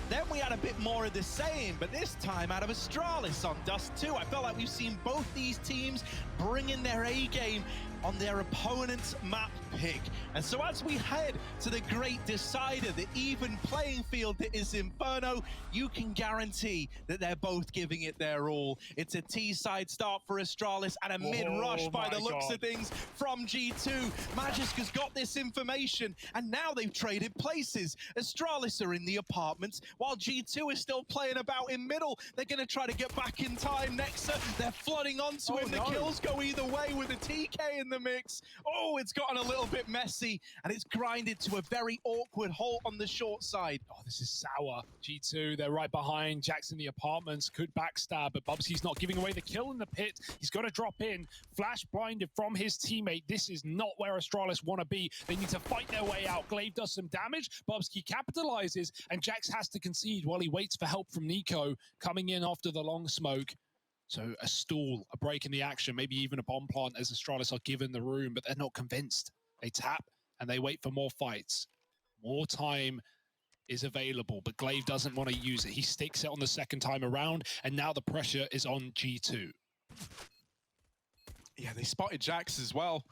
Then we had a bit more of the same, but this time out of Astralis on Dust 2. I felt like we've seen both these teams bringing their A-game on their opponent's map pick. And so as we head to the great decider, the even playing field that is Inferno, you can guarantee that they're both giving it their all. It's a T-side start for Astralis and a mid-rush by the looks of things from G2. Magiska's got this information and now they've traded places. Astralis are in the apartments while G2 is still playing about in middle. They're going to try to get back in time. Nexa, they're flooding onto him. The kills go either way with a TK in the mix. Oh, it's gotten a little bit messy and it's grinded to a very awkward halt on the short side. Oh, this is sour. G2, they're right behind. Jack's in the apartments, could backstab, but Bubsky's not giving away the kill in the pit. He's got to drop in. Flash blinded from his teammate. This is not where Astralis want to be. They need to fight their way out. Glaive does some damage. Bubsky capitalizes, and Jax has to concede while he waits for help from Nico coming in after the long smoke. So a stall, a break in the action, maybe even a bomb plant as Astralis are given the room, but they're not convinced. They tap and they wait for more fights. More time is available, but Glaive doesn't want to use it. He sticks it on the second time around, and now the pressure is on G2. Yeah, they spotted Jax as well.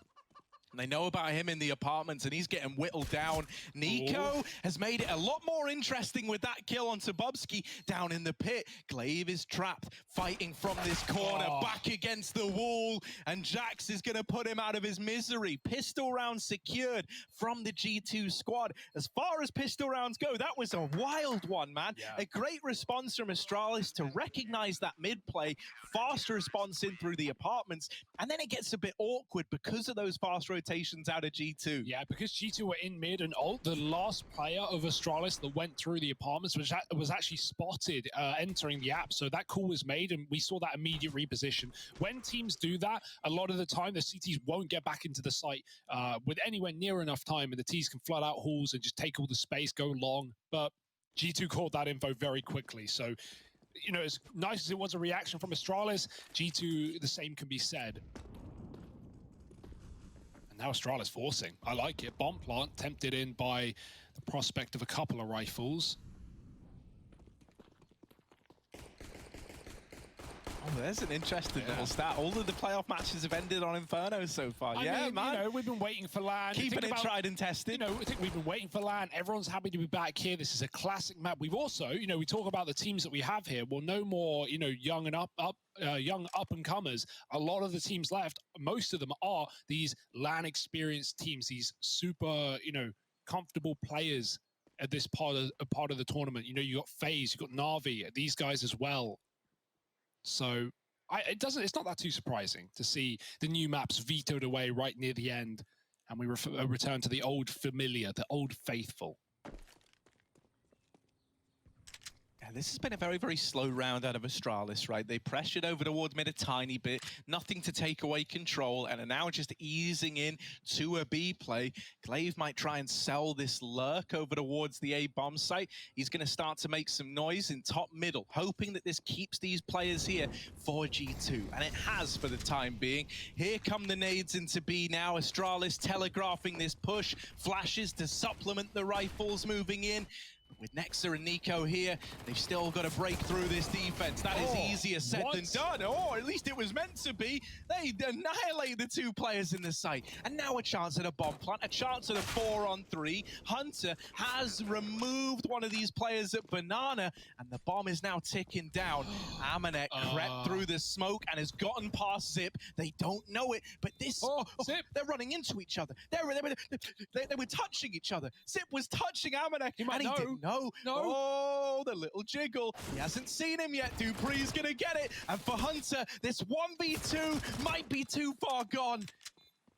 And they know about him in the apartments, and he's getting whittled down. Nico has made it a lot more interesting with that kill onto Bubsky down in the pit. Glaive is trapped, fighting from this corner, back against the wall, and Jax is going to put him out of his misery. Pistol round secured from the G2 squad. As far as pistol rounds go, that was a wild one, man. Yeah. A great response from Astralis to recognize that mid play, fast response in through the apartments, and then it gets a bit awkward because of those fast rotations out of G2. Yeah, because G2 were in mid and ult, the last player of Astralis that went through the apartments was actually spotted entering the app. So that call was made and we saw that immediate reposition. When teams do that, a lot of the time the CTs won't get back into the site with anywhere near enough time, and the Ts can flood out halls and just take all the space, go long. But G2 caught that info very quickly. So, you know, as nice as it was a reaction from Astralis, G2, the same can be said. Now Astralis forcing. I like it. Bomb plant tempted in by the prospect of a couple of rifles. Oh, there's an interesting little stat. All of the playoff matches have ended on Inferno so far. I mean, man. You know, we've been waiting for LAN. Keeping it tried and tested. You know, I think we've been waiting for LAN. Everyone's happy to be back here. This is a classic map. We've also, you know, we talk about the teams that we have here. Well, no more, you know, young up-and-comers. A lot of the teams left, most of them are these LAN experienced teams, these super, you know, comfortable players at this part of the tournament. You know, you got FaZe, you got Na'Vi, these guys as well. So it's not that too surprising to see the new maps vetoed away right near the end, and we return to the old familiar, the old faithful. Yeah, this has been a very, very slow round out of Astralis, right? They pressured over towards mid a tiny bit, nothing to take away control, and are now just easing in to a B play. Glaive might try and sell this lurk over towards the A bomb site. He's going to start to make some noise in top middle, hoping that this keeps these players here for G2, and it has for the time being. Here come the nades into B now. Astralis telegraphing this push, flashes to supplement the rifles moving in. With Nexa and Nico here, they've still got to break through this defense. That is easier said than done. Or at least it was meant to be. They annihilate the two players in the site. And now a chance at a bomb plant, a chance at a 4-on-3. Hunter has removed one of these players at Banana, and the bomb is now ticking down. Amanek crept through the smoke and has gotten past Zip. They don't know it, but this... Zip. They're running into each other. They were touching each other. Zip was touching Amanek, and he didn't. No. Oh, the little jiggle. He hasn't seen him yet. Dupree's going to get it. And for Hunter, this 1v2 might be too far gone.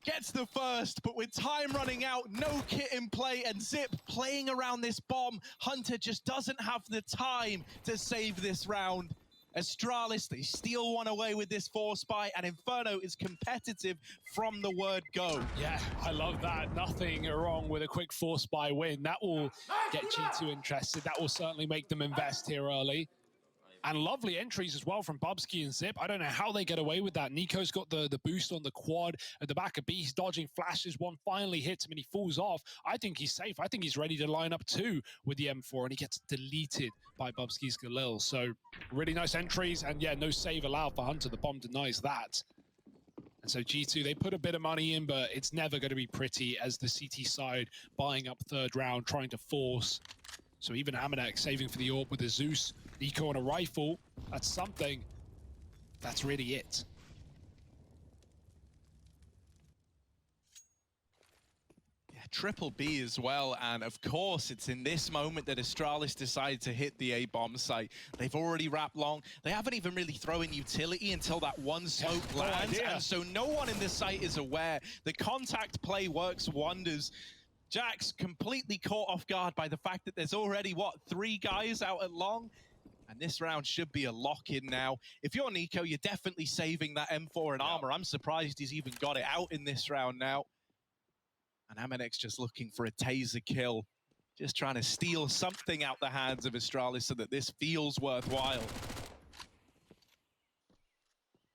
Gets the first, but with time running out, no kit in play, and Zip playing around this bomb. Hunter just doesn't have the time to save this round. Astralis, they steal one away with this force buy, and Inferno is competitive from the word go. Yeah, I love that. Nothing wrong with a quick force buy win. That will get G2 interested. That will certainly make them invest here early. And lovely entries as well from Bubsky and Zip. I don't know how they get away with that. Nico's got the boost on the quad at the back of B. He's dodging flashes. One finally hits him and he falls off. I think he's safe. I think he's ready to line up two with the M4 and he gets deleted by Bubsky's Galil. So really nice entries and yeah, no save allowed for Hunter. The bomb denies that. And so G2, they put a bit of money in, but it's never going to be pretty as the CT side buying up third round, trying to force. So even Amanek saving for the AWP with a Zeus, Nico on a rifle, that's something. That's really it. Yeah, triple B as well, and of course it's in this moment that Astralis decided to hit the A-bomb site. They've already wrapped long. They haven't even really thrown utility until that one smoke lands, and so no one in this site is aware. The contact play works wonders. Jax completely caught off guard by the fact that there's already, what, 3 guys out at long? And this round should be a lock-in now. If you're Nico, you're definitely saving that M4 and armor. I'm surprised he's even got it out in this round now. And Amanek's just looking for a taser kill. Just trying to steal something out the hands of Astralis so that this feels worthwhile.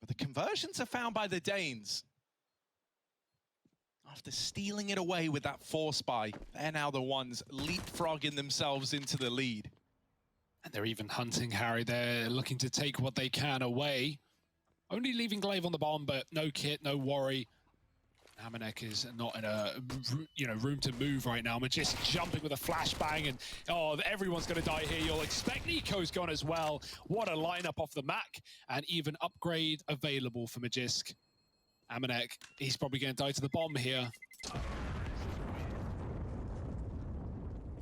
But the conversions are found by the Danes. After stealing it away with that force buy, they're now the ones leapfrogging themselves into the lead. And they're even hunting Harry. They're looking to take what they can away. Only leaving Glaive on the bomb, but no kit, no worry. Amanek is not in a room to move right now. Magist jumping with a flashbang, and oh, everyone's going to die here. You'll expect Nico's gone as well. What a lineup off the Mac, and even upgrade available for Magisk. Amanek, he's probably going to die to the bomb here.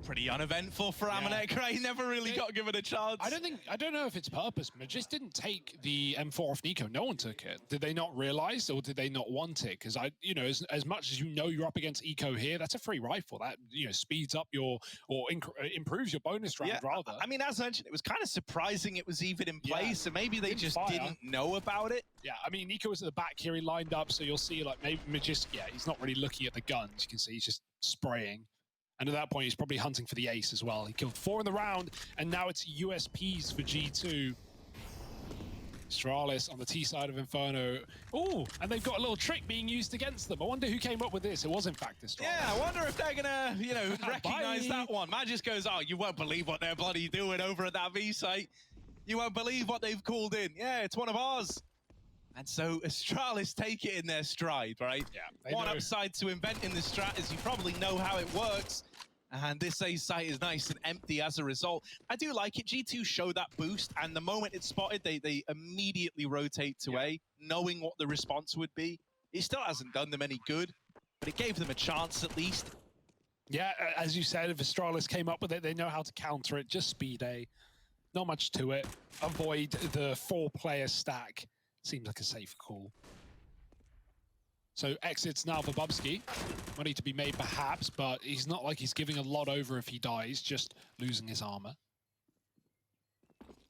Pretty uneventful for Amanek, right? He never really got given a chance. I don't know if it's purpose. Magist didn't take the M4 off Nico. No one took it. Did they not realize, or did they not want it? Because as much as you're up against Eco here, that's a free rifle. That speeds up your improves your bonus round rather. I mean, as mentioned, it was kind of surprising it was even in place, so maybe they just didn't know about it. Yeah, I mean, Nico was at the back here. He lined up, so you'll see like maybe Magist. Yeah, he's not really looking at the guns. You can see he's just spraying. And at that point, he's probably hunting for the ace as well. He killed 4 in the round, and now it's USPs for G2. Astralis on the T side of Inferno. Oh, and they've got a little trick being used against them. I wonder who came up with this. It was, in fact, Astralis. Yeah, I wonder if they're gonna, recognize that one. Magist goes, oh, you won't believe what they're bloody doing over at that V site. You won't believe what they've called in. Yeah, it's one of ours. And so Astralis take it in their stride, right? Yeah. One upside to inventing the strat is you probably know how it works. And this A site is nice and empty as a result. I do like it. G2 show that boost, and the moment it's spotted, they immediately rotate to A, knowing what the response would be. It still hasn't done them any good, but it gave them a chance at least. Yeah, as you said, if Astralis came up with it, they know how to counter it. Just speed A. Not much to it. Avoid the 4-player stack. Seems like a safe call. So exits now for Bubsky. Money to be made perhaps, but he's not like he's giving a lot over if he dies, just losing his armor.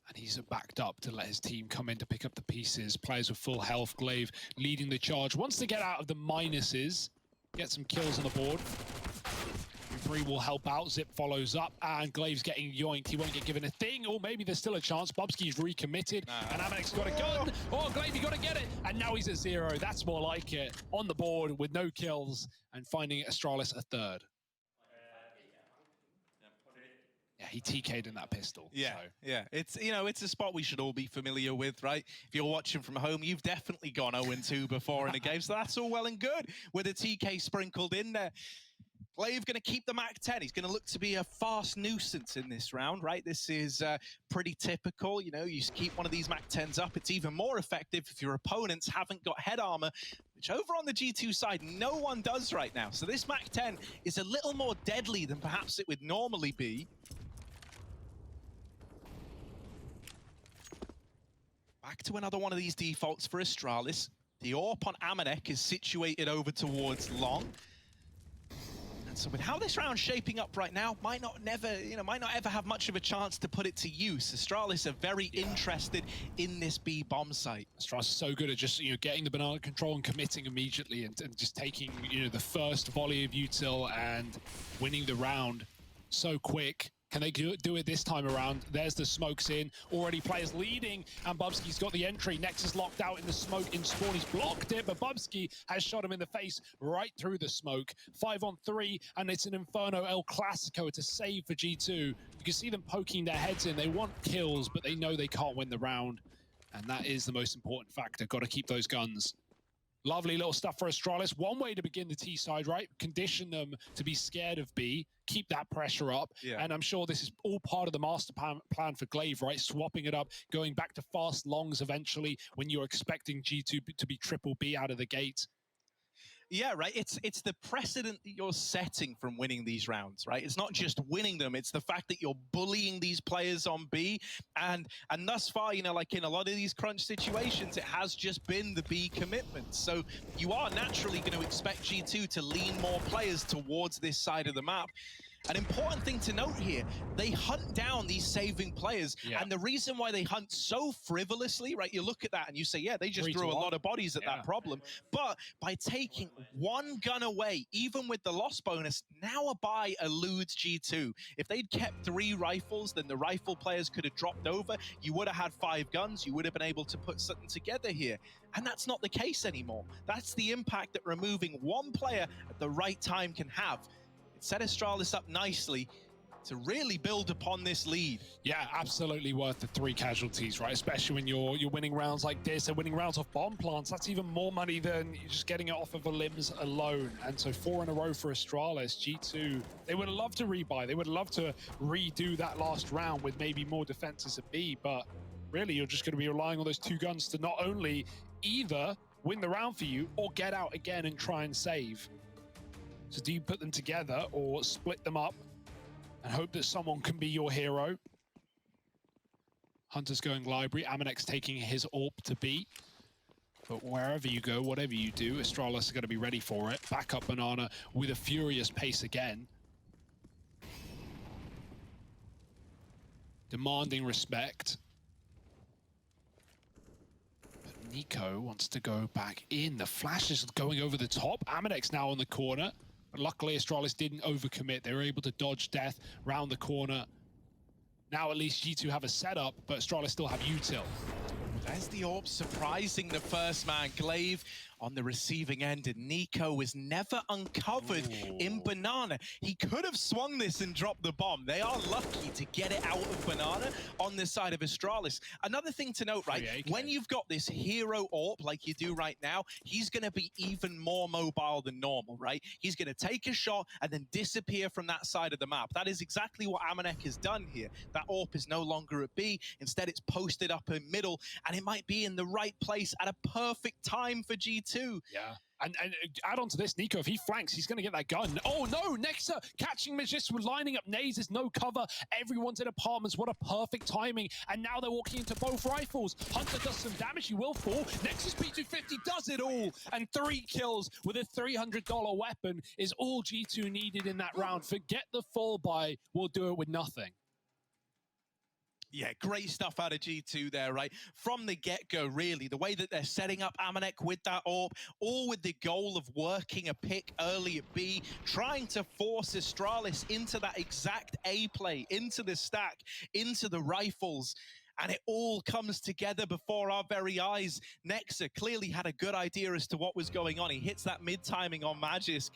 And he's backed up to let his team come in to pick up the pieces. Players with full health. Glaive leading the charge. Wants to get out of the minuses, get some kills on the board. 3 will help out. Zip follows up, and Glaive's getting yoinked. He won't get given a thing, or maybe there's still a chance. Bubsky's recommitted, and Amanek's got a gun. Oh, Glaive, you got to get it. And now he's at 0. That's more like it. On the board with no kills, and finding Astralis a 3rd. Yeah, he TK'd in that pistol. Yeah, so. yeah. It's, it's a spot we should all be familiar with, right? If you're watching from home, you've definitely gone 0-2 before in a game, so that's all well and good with a TK sprinkled in there. Glaive going to keep the MAC-10. He's going to look to be a fast nuisance in this round, right? This is pretty typical. You keep one of these MAC-10s up. It's even more effective if your opponents haven't got head armor, which over on the G2 side, no one does right now. So this MAC-10 is a little more deadly than perhaps it would normally be. Back to another one of these defaults for Astralis. The AWP on Amanek is situated over towards long. And so with how this round's shaping up right now, might not ever have much of a chance to put it to use. Astralis are very interested in this B bomb site. Astralis is so good at just getting the banana control and committing immediately, and just taking the first volley of util and winning the round so quick. Can they do it this time around? There's the smokes in. Already players leading, and Bubsky's got the entry. Nexus locked out in the smoke in spawn. He's blocked it, but Bubsky has shot him in the face right through the smoke. 5-on-3, and it's an Inferno El Clasico. It's a save for G2. You can see them poking their heads in. They want kills, but they know they can't win the round. And that is the most important factor. Got to keep those guns. Lovely little stuff for Astralis. One way to begin the T side, right? Condition them to be scared of B, keep that pressure up. Yeah. And I'm sure this is all part of the master plan for Glaive, right? Swapping it up, going back to fast longs eventually when you're expecting G2 to be triple B out of the gate. Yeah, right. It's the precedent that you're setting from winning these rounds, right? It's not just winning them; it's the fact that you're bullying these players on B, and thus far, you know, like in a lot of these crunch situations, it has just been the B commitment. So you are naturally going to expect G2 to lean more players towards this side of the map. An important thing to note here, they hunt down these saving players, and the reason why they hunt so frivolously, right, you look at that and you say, yeah, they just threw a lot of bodies at that problem, but by taking one gun away, even with the loss bonus, now a buy eludes G2. If they'd kept 3 rifles, then the rifle players could have dropped over, you would have had 5 guns, you would have been able to put something together here. And that's not the case anymore. That's the impact that removing one player at the right time can have. Set Astralis up nicely to really build upon this lead. Yeah, absolutely worth the 3 casualties, right? Especially when you're winning rounds like this and winning rounds off bomb plants. That's even more money than you're just getting it off of the limbs alone. And so 4 in a row for Astralis. G2, they would have loved to rebuy. They would have loved to redo that last round with maybe more defenses at B. But really, you're just going to be relying on those 2 guns to not only either win the round for you or get out again and try and save. So do you put them together or split them up and hope that someone can be your hero? Hunter's going library, Amanex taking his AWP to B. But wherever you go, whatever you do, Astralis are going to be ready for it. Back up Banana with a furious pace again. Demanding respect. But Nico wants to go back in. The flash is going over the top. Amanex now on the corner. But luckily, Astralis didn't overcommit. They were able to dodge death round the corner. Now at least G2 have a setup, but Astralis still have util. There's the AWP surprising the first man. Glaive on the receiving end, and Nico was never uncovered in Banana. He could have swung this and dropped the bomb. They are lucky to get it out of Banana on this side of Astralis. Another thing to note, right, when you've got this hero AWP like you do right now, he's going to be even more mobile than normal, right? He's going to take a shot and then disappear from that side of the map. That is exactly what Amanek has done here. That AWP is no longer at B. Instead, it's posted up in middle, and it might be in the right place at a perfect time for G2. Yeah. And add on to this, Nico, if he flanks, he's going to get that gun. Oh no, Nexa catching Magis, lining up nades, there's no cover. Everyone's in apartments, what a perfect timing. And now they're walking into both rifles. Hunter does some damage, he will fall. Nexus P250 does it all. And 3 kills with a $300 weapon is all G2 needed in that round. Forget the fall buy, we'll do it with nothing. Yeah, great stuff out of G2 there, right? From the get-go, really, the way that they're setting up Amanek with that AWP, all with the goal of working a pick early at B, trying to force Astralis into that exact A play, into the stack, into the rifles. And it all comes together before our very eyes. Nexa clearly had a good idea as to what was going on. He hits that mid-timing on Magisk.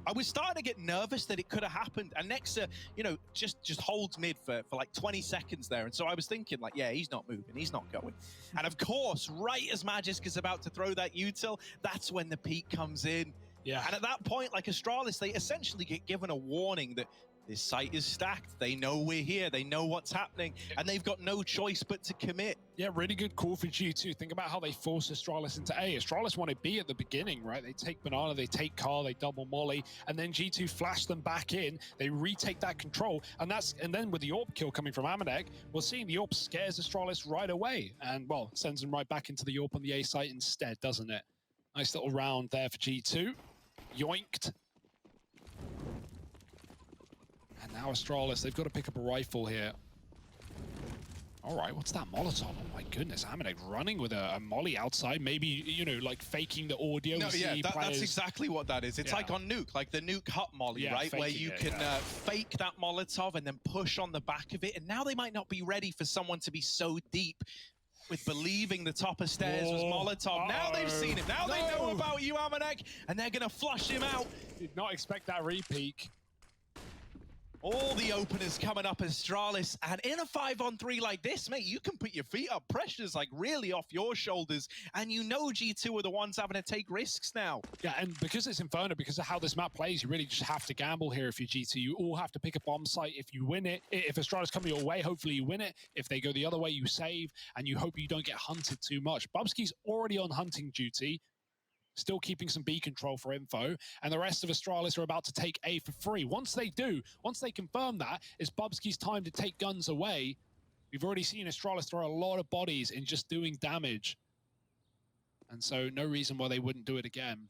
I was starting to get nervous that it could have happened. And Nexa, you know, just holds mid for like 20 seconds there. And so I was thinking, like, yeah, he's not moving. He's not going. And of course, right as Magisk is about to throw that util, that's when the peak comes in. Yeah. And at that point, like Astralis, they essentially get given a warning that this site is stacked. They know we're here. They know what's happening. And they've got no choice but to commit. Yeah, really good call for G2. Think about how they forced Astralis into A. Astralis wanted B at the beginning, right? They take Banana, they take Car, they double Molly, and then G2 flash them back in. They retake that control. And then with the AWP kill coming from Amanek, we're seeing the AWP scares Astralis right away. And, well, sends them right back into the AWP on the A site instead, doesn't it? Nice little round there for G2. Yoinked. And now Astralis, they've got to pick up a rifle here. All right, what's that Molotov? Oh my goodness, Amanek running with a molly outside, maybe, you know, like faking the audio. No, yeah, that's exactly what that is. It's like on Nuke, like the Nuke hut molly, right? Where you can fake that Molotov and then push on the back of it. And now they might not be ready for someone to be so deep with believing the top of stairs was Molotov. Now they've seen it. Now they know about you, Amanek, and they're going to flush him out. Did not expect that repeat. All the openers coming up, Astralis, and in a 5-on-3 like this, mate, you can put your feet up. Pressure's like really off your shoulders, and you know G2 are the ones having to take risks now. Yeah, and because it's Inferno, because of how this map plays, you really just have to gamble here if you're G2. You all have to pick a bomb site. If you win it, if Astralis come your way, hopefully you win it. If they go the other way, you save, and you hope you don't get hunted too much. Bubsky's already on hunting duty, still keeping some B control for info, and the rest of Astralis are about to take A for free. Once they do, once they confirm that, it's Bubsky's time to take guns away. We've already seen Astralis throw a lot of bodies in just doing damage. And so no reason why they wouldn't do it again.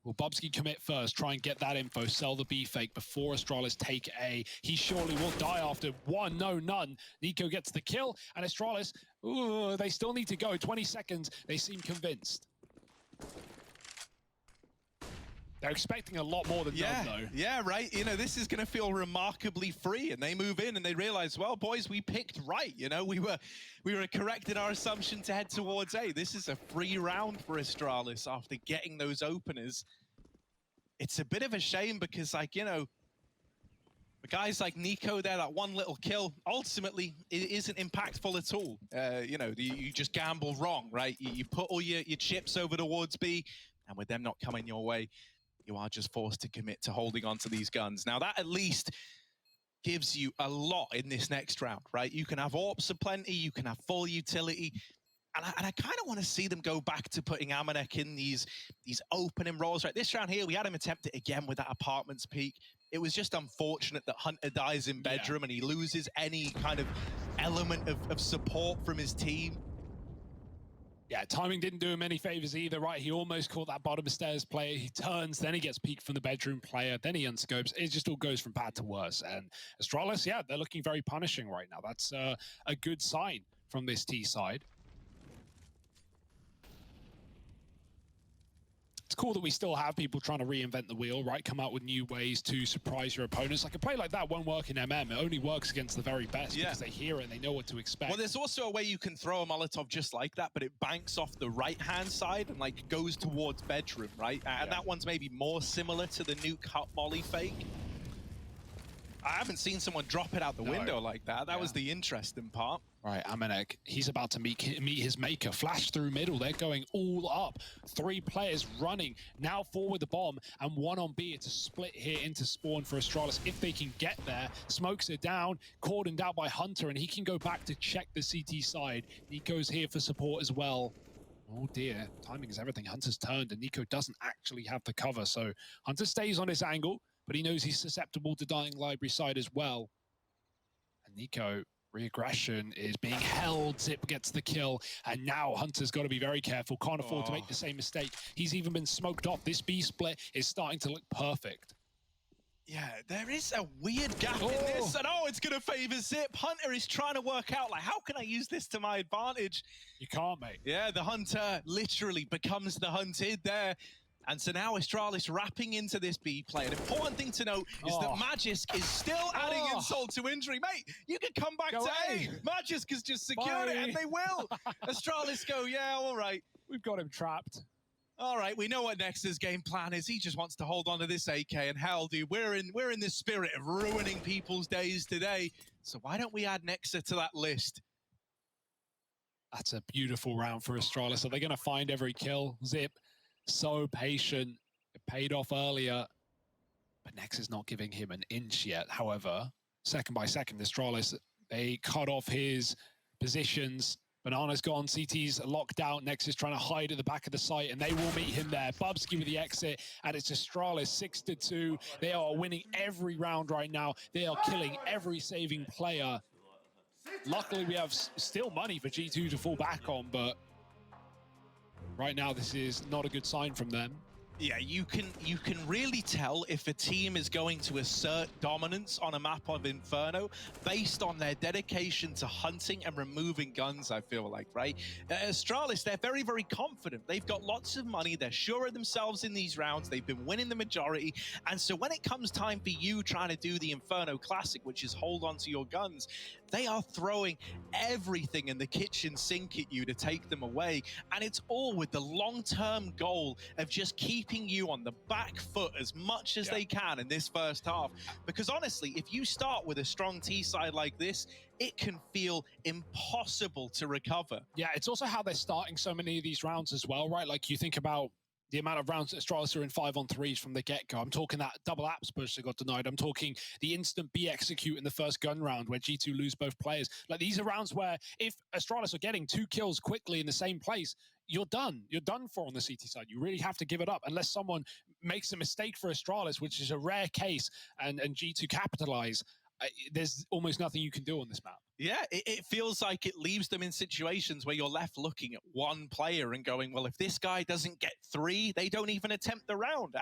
Will Bubsky commit first, try and get that info, sell the B fake before Astralis take A? He surely will die after one, no, none. NiKo gets the kill, and Astralis, ooh, they still need to go. 20 seconds, they seem convinced. They're expecting a lot more than none, though. Yeah, right. You know, this is going to feel remarkably free, and they move in and they realize, well, boys, we picked right. You know, we were correct in our assumption to head towards A. This is a free round for Astralis after getting those openers. It's a bit of a shame because, like, you know, the guys like NiKo there, that one little kill, ultimately, it isn't impactful at all. You know, you just gamble wrong, right? You put all your chips over towards B, and with them not coming your way, you are just forced to commit to holding on to these guns. Now, that at least gives you a lot in this next round, right? You can have AWPs aplenty, you can have full utility, and I kind of want to see them go back to putting Amanek in these opening roles. Right, this round here, we had him attempt it again with that apartments peak. It was just unfortunate that Hunter dies in bedroom and he loses any kind of element of support from his team. Yeah, timing didn't do him any favors either, right? He almost caught that bottom of stairs player. He turns, then he gets peeked from the bedroom player, then he unscopes. It just all goes from bad to worse. And Astralis, yeah, they're looking very punishing right now. That's a good sign from this T side. It's cool that we still have people trying to reinvent the wheel, right? Come out with new ways to surprise your opponents. Like a play like that won't work in MM. It only works against the very best because they hear it and they know what to expect. Well, there's also a way you can throw a Molotov just like that, but it banks off the right-hand side and like goes towards bedroom, right? And that one's maybe more similar to the Nuke hut molly fake. I haven't seen someone drop it out the window like that. That was the interesting part. Right, Amanek, he's about to meet his maker. Flash through middle, they're going all up. 3 players running, now forward the bomb, and 1 on B. It's a split here into spawn for Astralis. If they can get there, smokes it down, cordoned out by Hunter, and he can go back to check the CT side. NiKo's here for support as well. Oh dear, timing is everything. Hunter's turned, and NiKo doesn't actually have the cover, so Hunter stays on his angle, but he knows he's susceptible to dying library side as well. And NiKo, reaggression is being held. Zip gets the kill, and now Hunter's got to be very careful. Can't afford to make the same mistake. He's even been smoked off. This B split is starting to look perfect. Yeah, there is a weird gap in this, and it's going to favor Zip. Hunter is trying to work out, like, how can I use this to my advantage? You can't, mate. Yeah, the Hunter literally becomes the hunted there. And so now Astralis wrapping into this B play. An important thing to note is that Magisk is still adding insult to injury. Mate, you can come back to A. Magisk has just secured it, and they will. Astralis go, yeah, all right. We've got him trapped. All right, we know what Nexa's game plan is. He just wants to hold on to this AK. And hell, dude, we're in the spirit of ruining people's days today. So why don't we add Nexa to that list? That's a beautiful round for Astralis. Are they going to find every kill? Zip, so patient. It paid off earlier. But Nexa's not giving him an inch yet. However, second by second, Astralis, they cut off his positions. Banana's gone, CT's locked out, Nexa's trying to hide at the back of the site, and they will meet him there. Bubsky with the exit, and it's Astralis 6-2. They are winning every round right now. They are killing every saving player. Luckily, we have still money for G2 to fall back on, but right now this is not a good sign from them. Yeah, you can really tell if a team is going to assert dominance on a map of Inferno based on their dedication to hunting and removing guns, I feel like, right? Astralis, they're very, very confident. They've got lots of money. They're sure of themselves in these rounds. They've been winning the majority. And so when it comes time for you trying to do the Inferno Classic, which is hold on to your guns, they are throwing everything in the kitchen sink at you to take them away. And it's all with the long-term goal of just keeping you on the back foot as much as they can in this first half. Because honestly, if you start with a strong T side like this, it can feel impossible to recover. Yeah, it's also how they're starting so many of these rounds as well, right? Like you think about the amount of rounds that Astralis are in 5-on-3s from the get-go. I'm talking that double apps push that got denied. I'm talking the instant B execute in the first gun round where G2 lose both players. Like these are rounds where if Astralis are getting 2 kills quickly in the same place, you're done. You're done for on the CT side. You really have to give it up unless someone makes a mistake for Astralis, which is a rare case, and G2 capitalize. There's almost nothing you can do on this map. Yeah, it feels like it leaves them in situations where you're left looking at one player and going, well, if this guy doesn't get 3, they don't even attempt the round.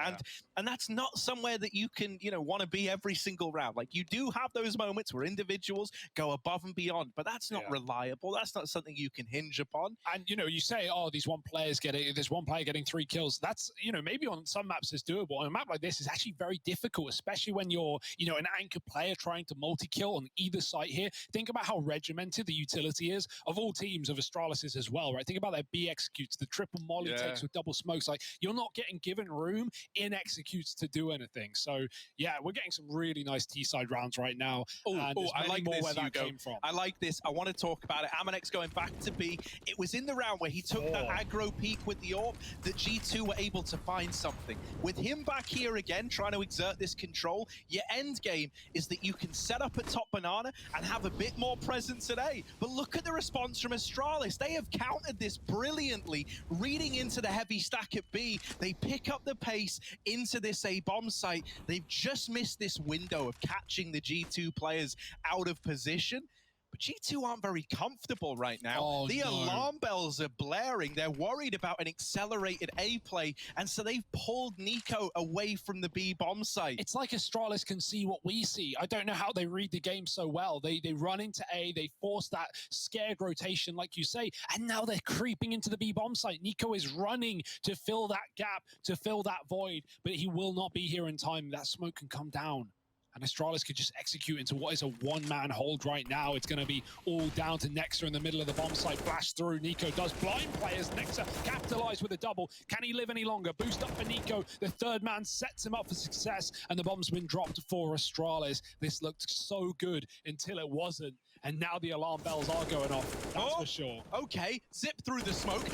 And that's not somewhere that you can, want to be every single round. Like you do have those moments where individuals go above and beyond, but that's not reliable. That's not something you can hinge upon. And, you say, oh, there's one player getting 3 kills. That's, maybe on some maps it's doable. On a map like this, it's actually very difficult, especially when you're, an anchor player trying to multi-kill on either site here. Think about how regimented the utility is of all teams, of Astralis's as well, right? Think about their B executes, the triple molly takes with double smokes. Like you're not getting given room in executes to do anything. So yeah, we're getting some really nice T-side rounds right now. I like more this, where that Hugo. came from. I like this. I want to talk about it. Amanex going back to B. It was in the round where he took that aggro peak with the AWP that G2 were able to find something. With him back here again, trying to exert this control, your end game is that you can set up at top banana and have a bit more presence today. But look at the response from Astralis. They have countered this brilliantly, reading into the heavy stack at B. They pick up the pace into this A bomb site. They've just missed this window of catching the G2 players out of position. But G2 aren't very comfortable right now. Alarm bells are blaring. They're worried about an accelerated A play, and so they've pulled Nico away from the B bomb site. It's like Astralis can see what we see. I don't know how they read the game so well. They run into A, they force that scared rotation, like you say, and now they're creeping into the B bomb site. Nico is running to fill that gap, to fill that void, but he will not be here in time. That smoke can come down. And Astralis could just execute into what is a one-man hold right now. It's going to be all down to Nexa in the middle of the bomb site. Flash through. Nico does blind players. Nexa capitalize with a double. Can he live any longer? Boost up for Nico. The third man sets him up for success. And the bomb's been dropped for Astralis. This looked so good until it wasn't. And now the alarm bells are going off. That's for sure. Okay, Zip through the smoke.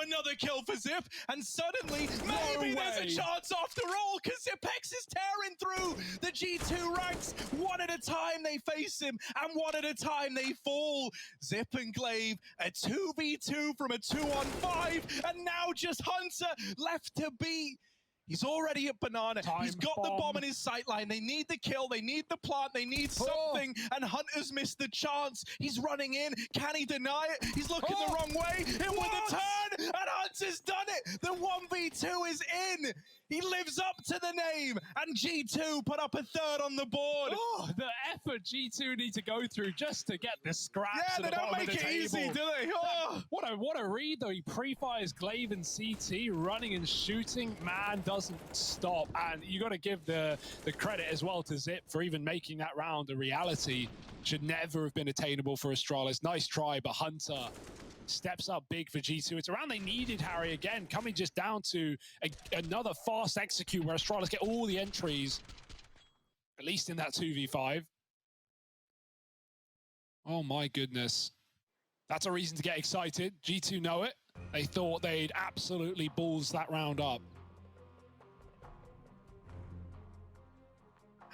Another kill for Zip. And suddenly, maybe there's a chance after all, because Zipex is tearing through the G2 ranks. One at a time they face him, and one at a time they fall. Zip and Glaive, a 2v2 from a 2-on-5, and now just Hunter left to beat. He's already at banana. He's got the bomb in his sight line. They need the kill. They need the plant. They need something. And Hunter's missed the chance. He's running in. Can he deny it? He's looking the wrong way. With a turn. And Hunter's done it. The 1v2 is in. He lives up to the name. And G2 put up a third on the board. Oh, the effort G2 need to go through just to get the scraps. Yeah, they don't make it easy, do they? What a read, though. He pre-fires Glaive and CT, running and shooting. Man doesn't stop. And you got to give the credit as well to Zip for even making that round a reality. Should never have been attainable for Astralis. Nice try, but Hunter steps up big for G2. It's a round they needed, Harry, again, coming just down to another fast execute where Astralis get all the entries, at least in that 2v5. Oh my goodness. That's a reason to get excited. G2 know it. They thought they'd absolutely balls that round up.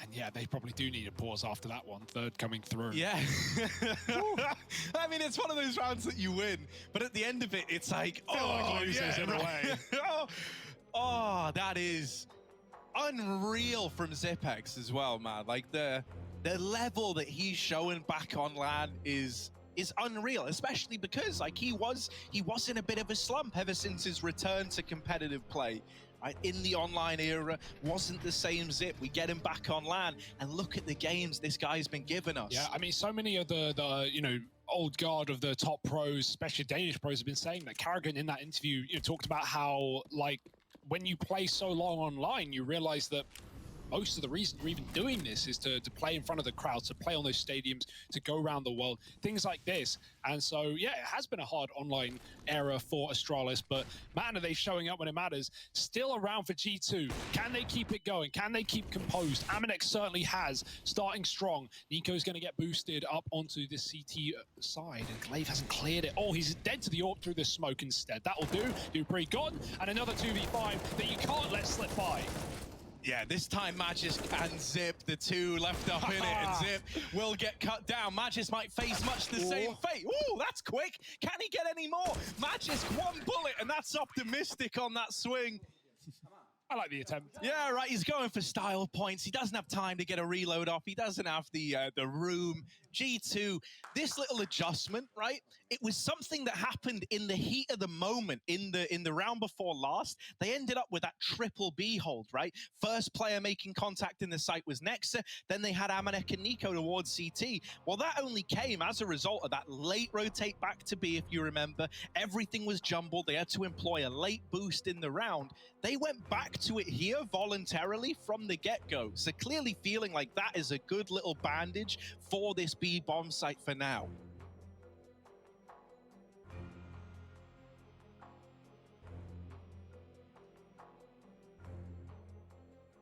And yeah, they probably do need a pause after that one. Third coming through. Yeah. I mean, it's one of those rounds that you win, but at the end of it, it's like, like losers in a way. That is unreal from Zipex as well, man. Like the level that he's showing back on LAN is is unreal, especially because like he was in a bit of a slump ever since his return to competitive play. Right, in the online era, wasn't the same Zip. We get him back on LAN, and look at the games this guy's been giving us. Yeah, I mean, so many of the you know, old guard of the top pros, especially Danish pros, have been saying that Carrigan in that interview, you know, talked about how, like, when you play so long online, you realize that most of the reason you're even doing this is to play in front of the crowd, to play on those stadiums, to go around the world, things like this. And so, yeah, it has been a hard online era for Astralis, but man, are they showing up when it matters. Still around for G2. Can they keep it going? Can they keep composed? Aminex certainly has, starting strong. Nico's going to get boosted up onto the CT side, and Glaive hasn't cleared it. Oh, he's dead to the AWP through the smoke instead. That'll do. Dupree gone, and another 2v5 that you can't let slip by. Yeah, this time Magis and Zip, the two left up in it, and Zip will get cut down. Magis might face much the same fate. Ooh, that's quick. Can he get any more? Magis, one bullet, and that's optimistic on that swing. I like the attempt. Yeah, right, he's going for style points. He doesn't have time to get a reload off. He doesn't have the room. G2, this little adjustment, right? It was something that happened in the heat of the moment in the round before last. They ended up with that triple B hold, right? First player making contact in the site was Nexa. Then they had Amanek and Nico towards CT. Well, that only came as a result of that late rotate back to B, if you remember. Everything was jumbled. They had to employ a late boost in the round. They went back to it here voluntarily from the get-go. So clearly feeling like that is a good little bandage for this B bomb site for now.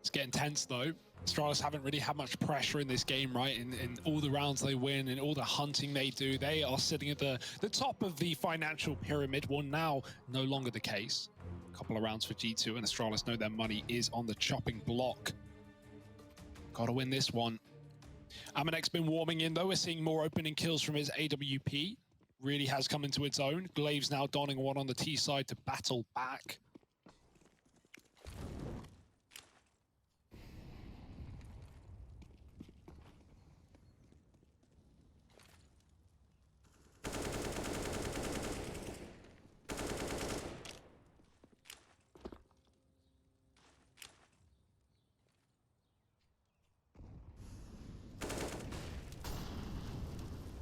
It's getting tense though. Astralis haven't really had much pressure in this game, right? In all the rounds they win and all the hunting they do, they are sitting at the top of the financial pyramid. Well, now no longer the case. A couple of rounds for G2, and Astralis know their money is on the chopping block. Gotta win this one. Amanek been warming in though. We're seeing more opening kills from his AWP. Really has come into its own. Glaive's now donning one on the T side to battle back.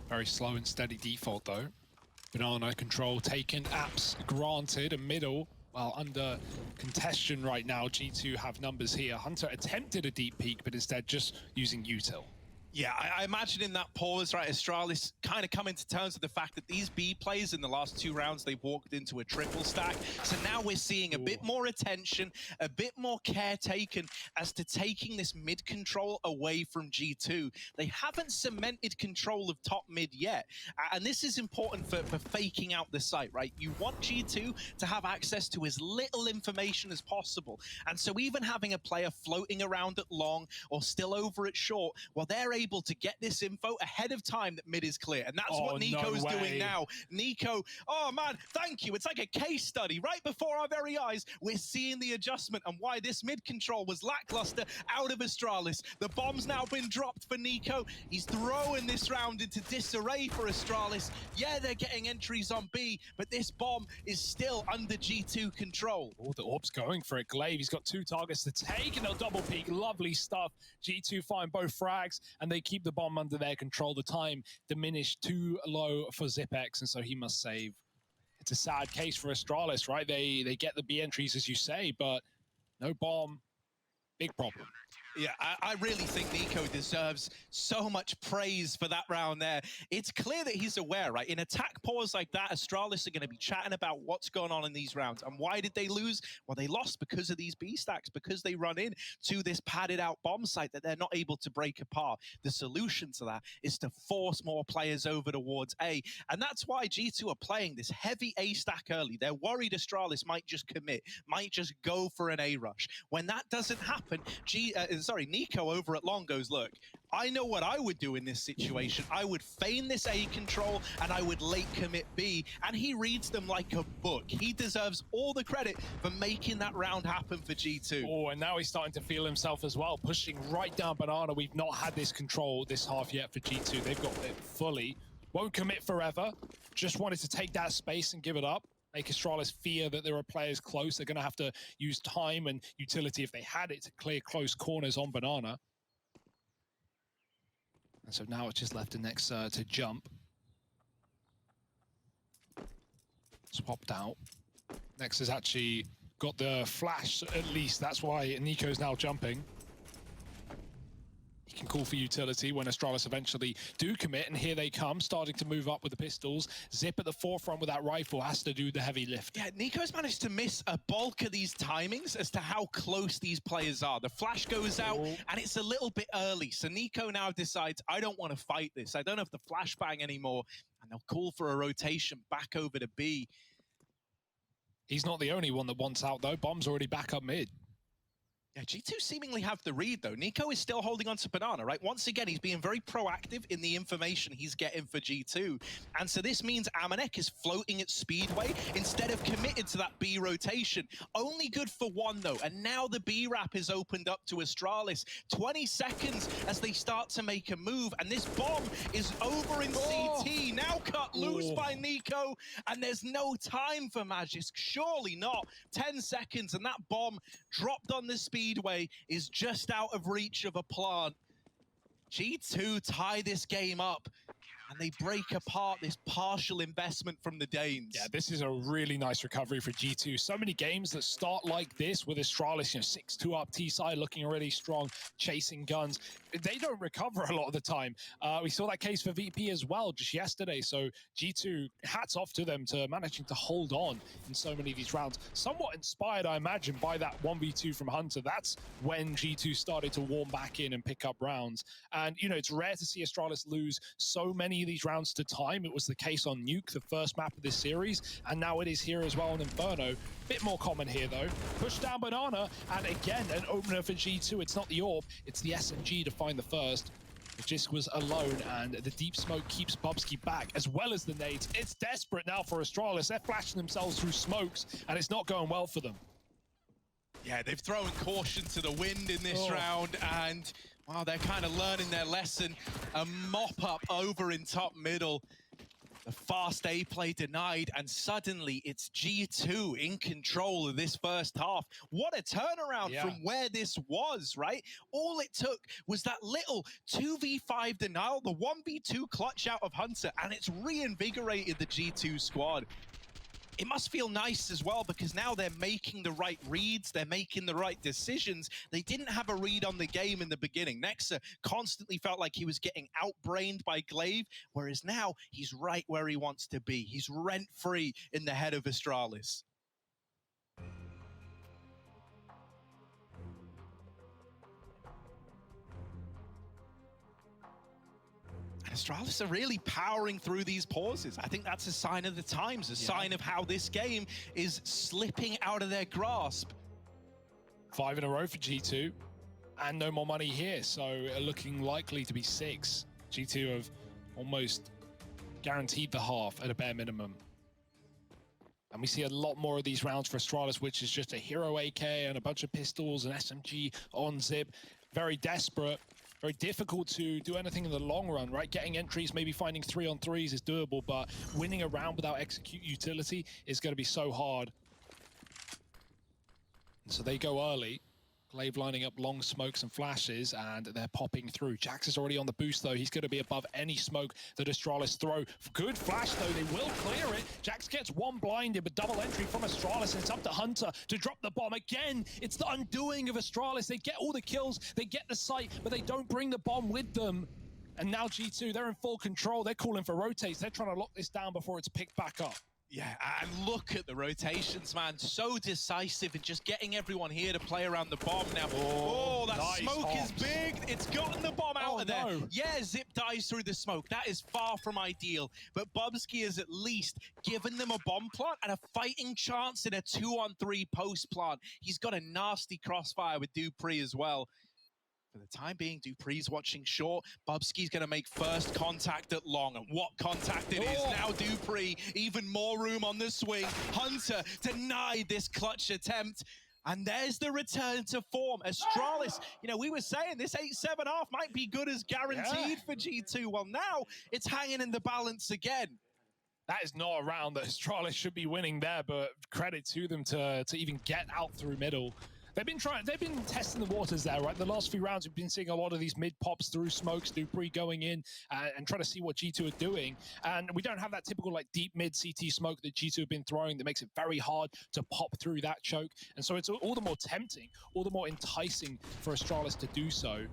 Very slow and steady default though. Banana control taken, apps granted, a middle, well, under contention right now. G2 have numbers here. Hunter attempted a deep peek, but instead just using util. Yeah, I imagine in that pause, right, Astralis kind of coming to terms with the fact that these B plays in the last two rounds, they've walked into a triple stack. So now we're seeing a bit more attention, a bit more care taken as to taking this mid control away from G2. They haven't cemented control of top mid yet. And this is important for faking out the site, right? You want G2 to have access to as little information as possible. And so even having a player floating around at long or still over at short, well, they're able to get this info ahead of time that mid is clear. And that's what Nico's doing now. Nico, oh man, thank you. It's like a case study right before our very eyes. We're seeing the adjustment and why this mid control was lackluster out of Astralis. The bomb's now been dropped for Nico. He's throwing this round into disarray for Astralis. Yeah, they're getting entries on B, but this bomb is still under G2 control. Oh, the AWP's going for it. Glaive, he's got two targets to take, and they'll double peek. Lovely stuff. G2 find both frags, and they keep the bomb under their control. The time diminished too low for Zipex, and so he must save. It's a sad case for Astralis, right? They get the B entries, as you say, but no bomb. Big problem. Yeah, I really think Nico deserves so much praise for that round there. It's clear that he's aware, right? In attack pause like that, Astralis are going to be chatting about what's going on in these rounds. And why did they lose? Well, they lost because of these B stacks, because they run in to this padded out bomb site that they're not able to break apart. The solution to that is to force more players over towards A. And that's why G2 are playing this heavy A stack early. They're worried Astralis might just commit, might just go for an A rush. When that doesn't happen, Nico over at long goes, look, I know what I would do in this situation. I would feign this A control and I would late commit B. And he reads them like a book. He deserves all the credit for making that round happen for G2. Oh, and now he's starting to feel himself as well, pushing right down Banana. We've not had this control this half yet for G2. They've got it fully. Won't commit forever. Just wanted to take that space and give it up. Make Astralis fear that there are players close. They're going to have to use time and utility if they had it to clear close corners on Banana. And so now it's just left to Nexa to jump. Swapped out. Nexa's actually got the flash at least. That's why Nico's now jumping. He can call for utility when Astralis eventually do commit, and here they come, starting to move up with the pistols. Zip at the forefront with that rifle has to do the heavy lift. Yeah, Nico's managed to miss a bulk of these timings as to how close these players are. The flash goes out, and it's a little bit early, so Nico now decides, I don't want to fight this. I don't have the flashbang anymore, and they'll call for a rotation back over to B. He's not the only one that wants out, though. Bomb's already back up mid. Yeah, G2 seemingly have the read, though. Nico is still holding on to Banana, right? Once again, he's being very proactive in the information he's getting for G2. And so this means Amanek is floating at Speedway instead of committed to that B rotation. Only good for one, though. And now the B wrap is opened up to Astralis. 20 seconds as they start to make a move. And this bomb is over in CT. Now cut loose by Nico. And there's no time for Magisk. Surely not. 10 seconds, and that bomb dropped on the Speedway is just out of reach of a plant. G2 tie this game up, and they break apart this partial investment from the Danes. Yeah, this is a really nice recovery for G2. So many games that start like this with Astralis, 6-2 up T-side, looking already strong, chasing guns. They don't recover a lot of the time. We saw that case for VP as well just yesterday. So G2, hats off to them to managing to hold on in so many of these rounds. Somewhat inspired, I imagine, by that 1v2 from Hunter. That's when G2 started to warm back in and pick up rounds. And, it's rare to see Astralis lose so many of these rounds to time. It was the case on Nuke, the first map of this series, and now it is here as well on Inferno. Bit more common here, though. Push down Banana, and again, an opener for G2. It's not the AWP, it's the SMG to find the first. Jisk was alone, and the deep smoke keeps Bubsky back, as well as the nades. It's desperate now for Astralis. They're flashing themselves through smokes, and it's not going well for them. Yeah, they've thrown caution to the wind in this round, and wow, they're kind of learning their lesson. A mop-up over in top middle. The fast A play denied, and suddenly it's G2 in control of this first half. What a turnaround from where this was, right? All it took was that little 2v5 denial, the 1v2 clutch out of Hunter, and it's reinvigorated the G2 squad. It must feel nice as well, because now they're making the right reads, they're making the right decisions. They didn't have a read on the game in the beginning. Nexa constantly felt like he was getting outbrained by Glaive, whereas now he's right where he wants to be. He's rent-free in the head of Astralis. Astralis are really powering through these pauses. I think that's a sign of the times, a sign of how this game is slipping out of their grasp. 5 in a row for G2, and no more money here, so looking likely to be 6. G2 have almost guaranteed the half at a bare minimum. And we see a lot more of these rounds for Astralis, which is just a hero AK and a bunch of pistols and SMG on Zip. Very desperate. Very difficult to do anything in the long run, right? Getting entries, maybe finding 3-on-3s is doable, but winning a round without execute utility is going to be so hard. And so they go early. Glaive lining up long smokes and flashes, and they're popping through. Jax is already on the boost, though. He's going to be above any smoke that Astralis throw. Good flash, though. They will clear it. Jax gets one blinded, but double entry from Astralis, and it's up to Hunter to drop the bomb. Again, it's the undoing of Astralis. They get all the kills, they get the sight, but they don't bring the bomb with them. And now G2, they're in full control. They're calling for rotates. They're trying to lock this down before it's picked back up. Yeah, and look at the rotations, man. So decisive in just getting everyone here to play around the bomb now. Oh, that nice smoke is big. It's gotten the bomb out of there. Yeah, Zip dies through the smoke. That is far from ideal. But Bubsky has at least given them a bomb plant and a fighting chance in a 2-on-3 post plant. He's got a nasty crossfire with Dupree as well. For the time being, Dupree's watching short. Bubsky's going to make first contact at long. And what contact it is. Now Dupree, even more room on the swing. Hunter denied this clutch attempt. And there's the return to form. Astralis, you know, we were saying this 8-7 half might be good as guaranteed for G2. Well, now it's hanging in the balance again. That is not a round that Astralis should be winning there, but credit to them to even get out through middle. They've been testing the waters there, right? The last few rounds, we've been seeing a lot of these mid pops through smokes, dupreeh going in and trying to see what G2 are doing. And we don't have that typical like deep mid CT smoke that G2 have been throwing that makes it very hard to pop through that choke. And so it's all the more tempting, all the more enticing for Astralis to do so.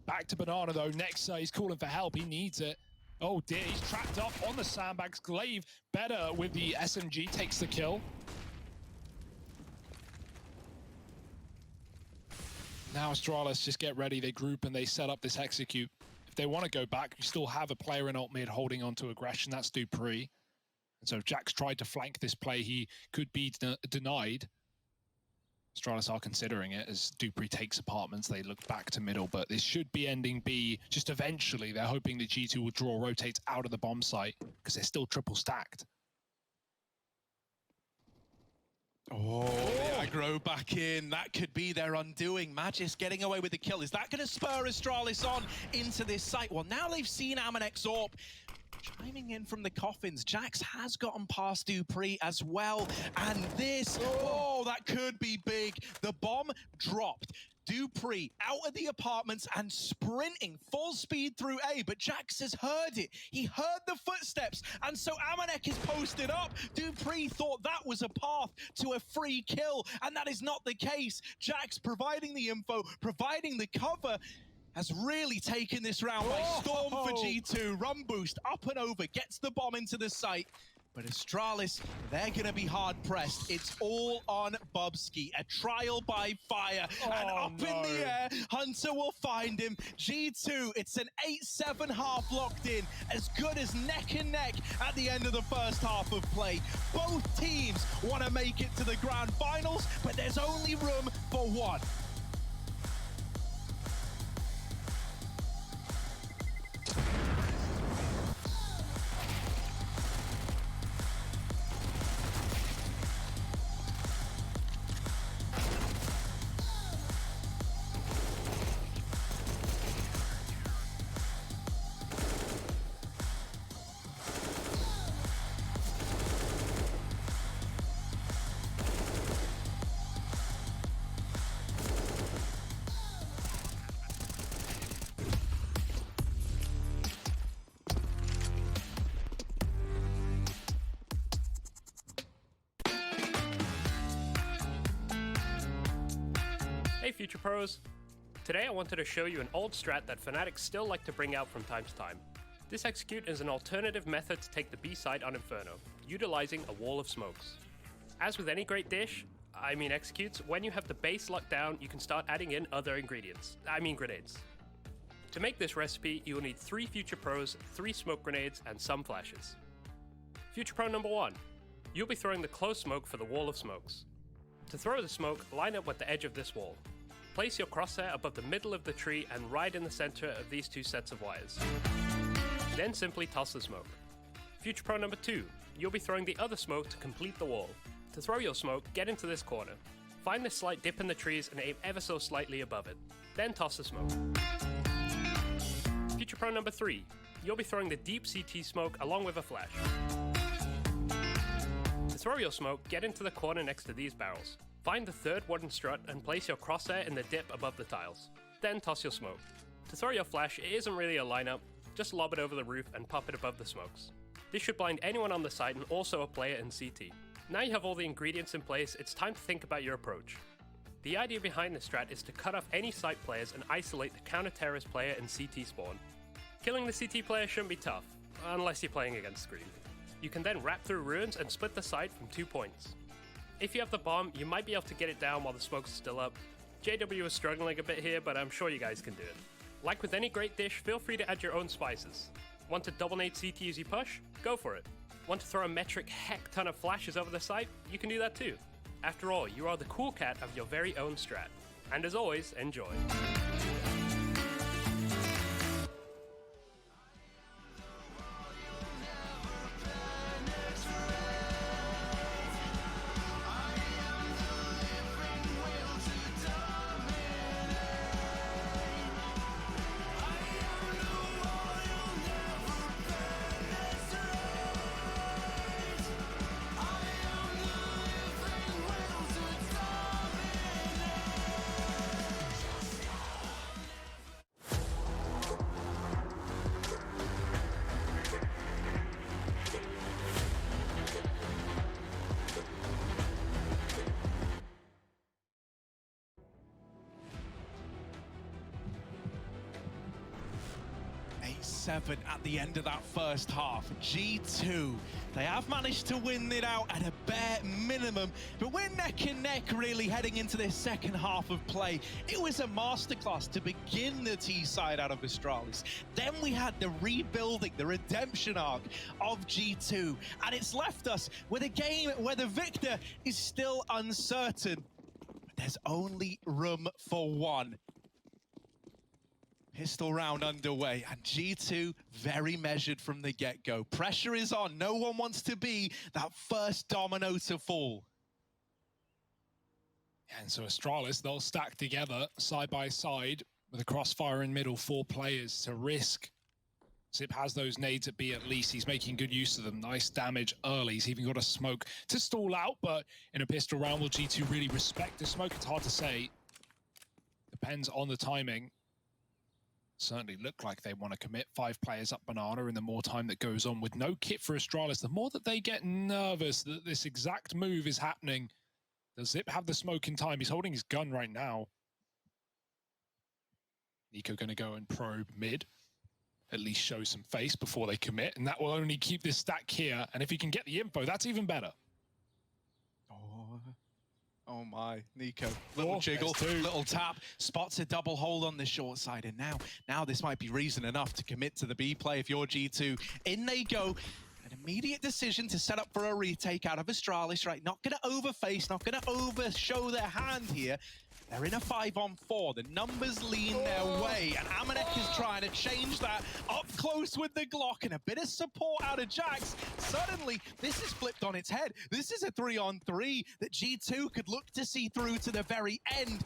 Back to Banana though, next he's calling for help, he needs it. Oh dear, he's trapped up on the sandbags. Glaive better with the SMG, takes the kill. Now Astralis just get ready, they group and they set up this execute. If they want to go back, you still have a player in alt mid holding on to aggression, that's dupreeh. And so Jax tried to flank this play, he could be denied. Astralis are considering it as dupreeh takes apartments, they look back to middle, but this should be ending B. Just eventually, they're hoping that G2 will draw rotates out of the bomb site because they're still triple stacked. Oh, the aggro back in. That could be their undoing. Magis getting away with the kill. Is that going to spur Astralis on into this site? Well, now they've seen Amanek's AWP chiming in from the coffins. Jax has gotten past dupreeh as well. And this, oh, that could be big. The bomb dropped. dupreeh out of the apartments and sprinting full speed through A, but Jax has heard it. He heard the footsteps, and so Amanek is posted up. dupreeh thought that was a path to a free kill, and that is not the case. Jax providing the info, providing the cover, has really taken this round by storm for G2. Run boost, up and over, gets the bomb into the site. But Astralis, they're going to be hard-pressed. It's all on Bubsky. A trial by fire. And up in the air, Hunter will find him. G2, it's an 8-7 half locked in. As good as neck and neck at the end of the first half of play. Both teams want to make it to the grand finals, but there's only room for one. Hey Future Pros! Today I wanted to show you an old strat that Fnatic still like to bring out from time to time. This execute is an alternative method to take the B side on Inferno, utilizing a wall of smokes. As with any great dish, executes, when you have the base locked down, you can start adding in other ingredients, grenades. To make this recipe, you will need 3 Future Pros, 3 smoke grenades, and some flashes. Future Pro number 1. You'll be throwing the close smoke for the wall of smokes. To throw the smoke, line up with the edge of this wall. Place your crosshair above the middle of the tree and right in the center of these 2 sets of wires. Then simply toss the smoke. Future Pro number 2. You'll be throwing the other smoke to complete the wall. To throw your smoke, get into this corner. Find this slight dip in the trees and aim ever so slightly above it. Then toss the smoke. Future Pro number 3. You'll be throwing the deep CT smoke along with a flash. To throw your smoke, get into the corner next to these barrels. Find the third wooden strut and place your crosshair in the dip above the tiles. Then toss your smoke. To throw your flash, it isn't really a lineup, just lob it over the roof and pop it above the smokes. This should blind anyone on the site and also a player in CT. Now you have all the ingredients in place, it's time to think about your approach. The idea behind this strat is to cut off any site players and isolate the counter-terrorist player in CT spawn. Killing the CT player shouldn't be tough, unless you're playing against Scream. You can then wrap through ruins and split the site from 2 points. If you have the bomb, you might be able to get it down while the smoke's still up. JW is struggling a bit here, but I'm sure you guys can do it. Like with any great dish, feel free to add your own spices. Want to double nade CT as you push? Go for it. Want to throw a metric heck ton of flashes over the site? You can do that too. After all, you are the cool cat of your very own strat. And as always, enjoy. 7 at the end of that first half. G2, they have managed to win it out at a bare minimum, but we're neck and neck really heading into this second half of play. It was a masterclass to begin the T side out of Astralis. Then we had the rebuilding, the redemption arc of G2, and it's left us with a game where the victor is still uncertain. But there's only room for one. Pistol round underway, and G2 very measured from the get-go. Pressure is on. No one wants to be that first domino to fall. And so Astralis, they'll stack together side by side with a crossfire in middle, 4 players to risk. Zip has those nades at B at least. He's making good use of them. Nice damage early. He's even got a smoke to stall out, but in a pistol round, will G2 really respect the smoke? It's hard to say. Depends on the timing. Certainly look like they want to commit 5 players up banana, and the more time that goes on with no kit for Astralis, the more that they get nervous that this exact move is happening. Does Zip have the smoke in time? He's holding his gun right now. Nico going to go and probe mid. At least show some face before they commit, and that will only keep this stack here. And if he can get the info, that's even better. Oh my, Nico, little jiggle, little tap, spots a double hold on the short side, and now this might be reason enough to commit to the B play if you're G2. In they go. An immediate decision to set up for a retake out of Astralis, right? Not going to overface, not going to overshow their hand here. They're in a 5-on-4. The numbers lean their way, and Amanek is trying to change that up close with the Glock and a bit of support out of Jax. Suddenly, this is flipped on its head. This is a 3-on-3 that G2 could look to see through to the very end.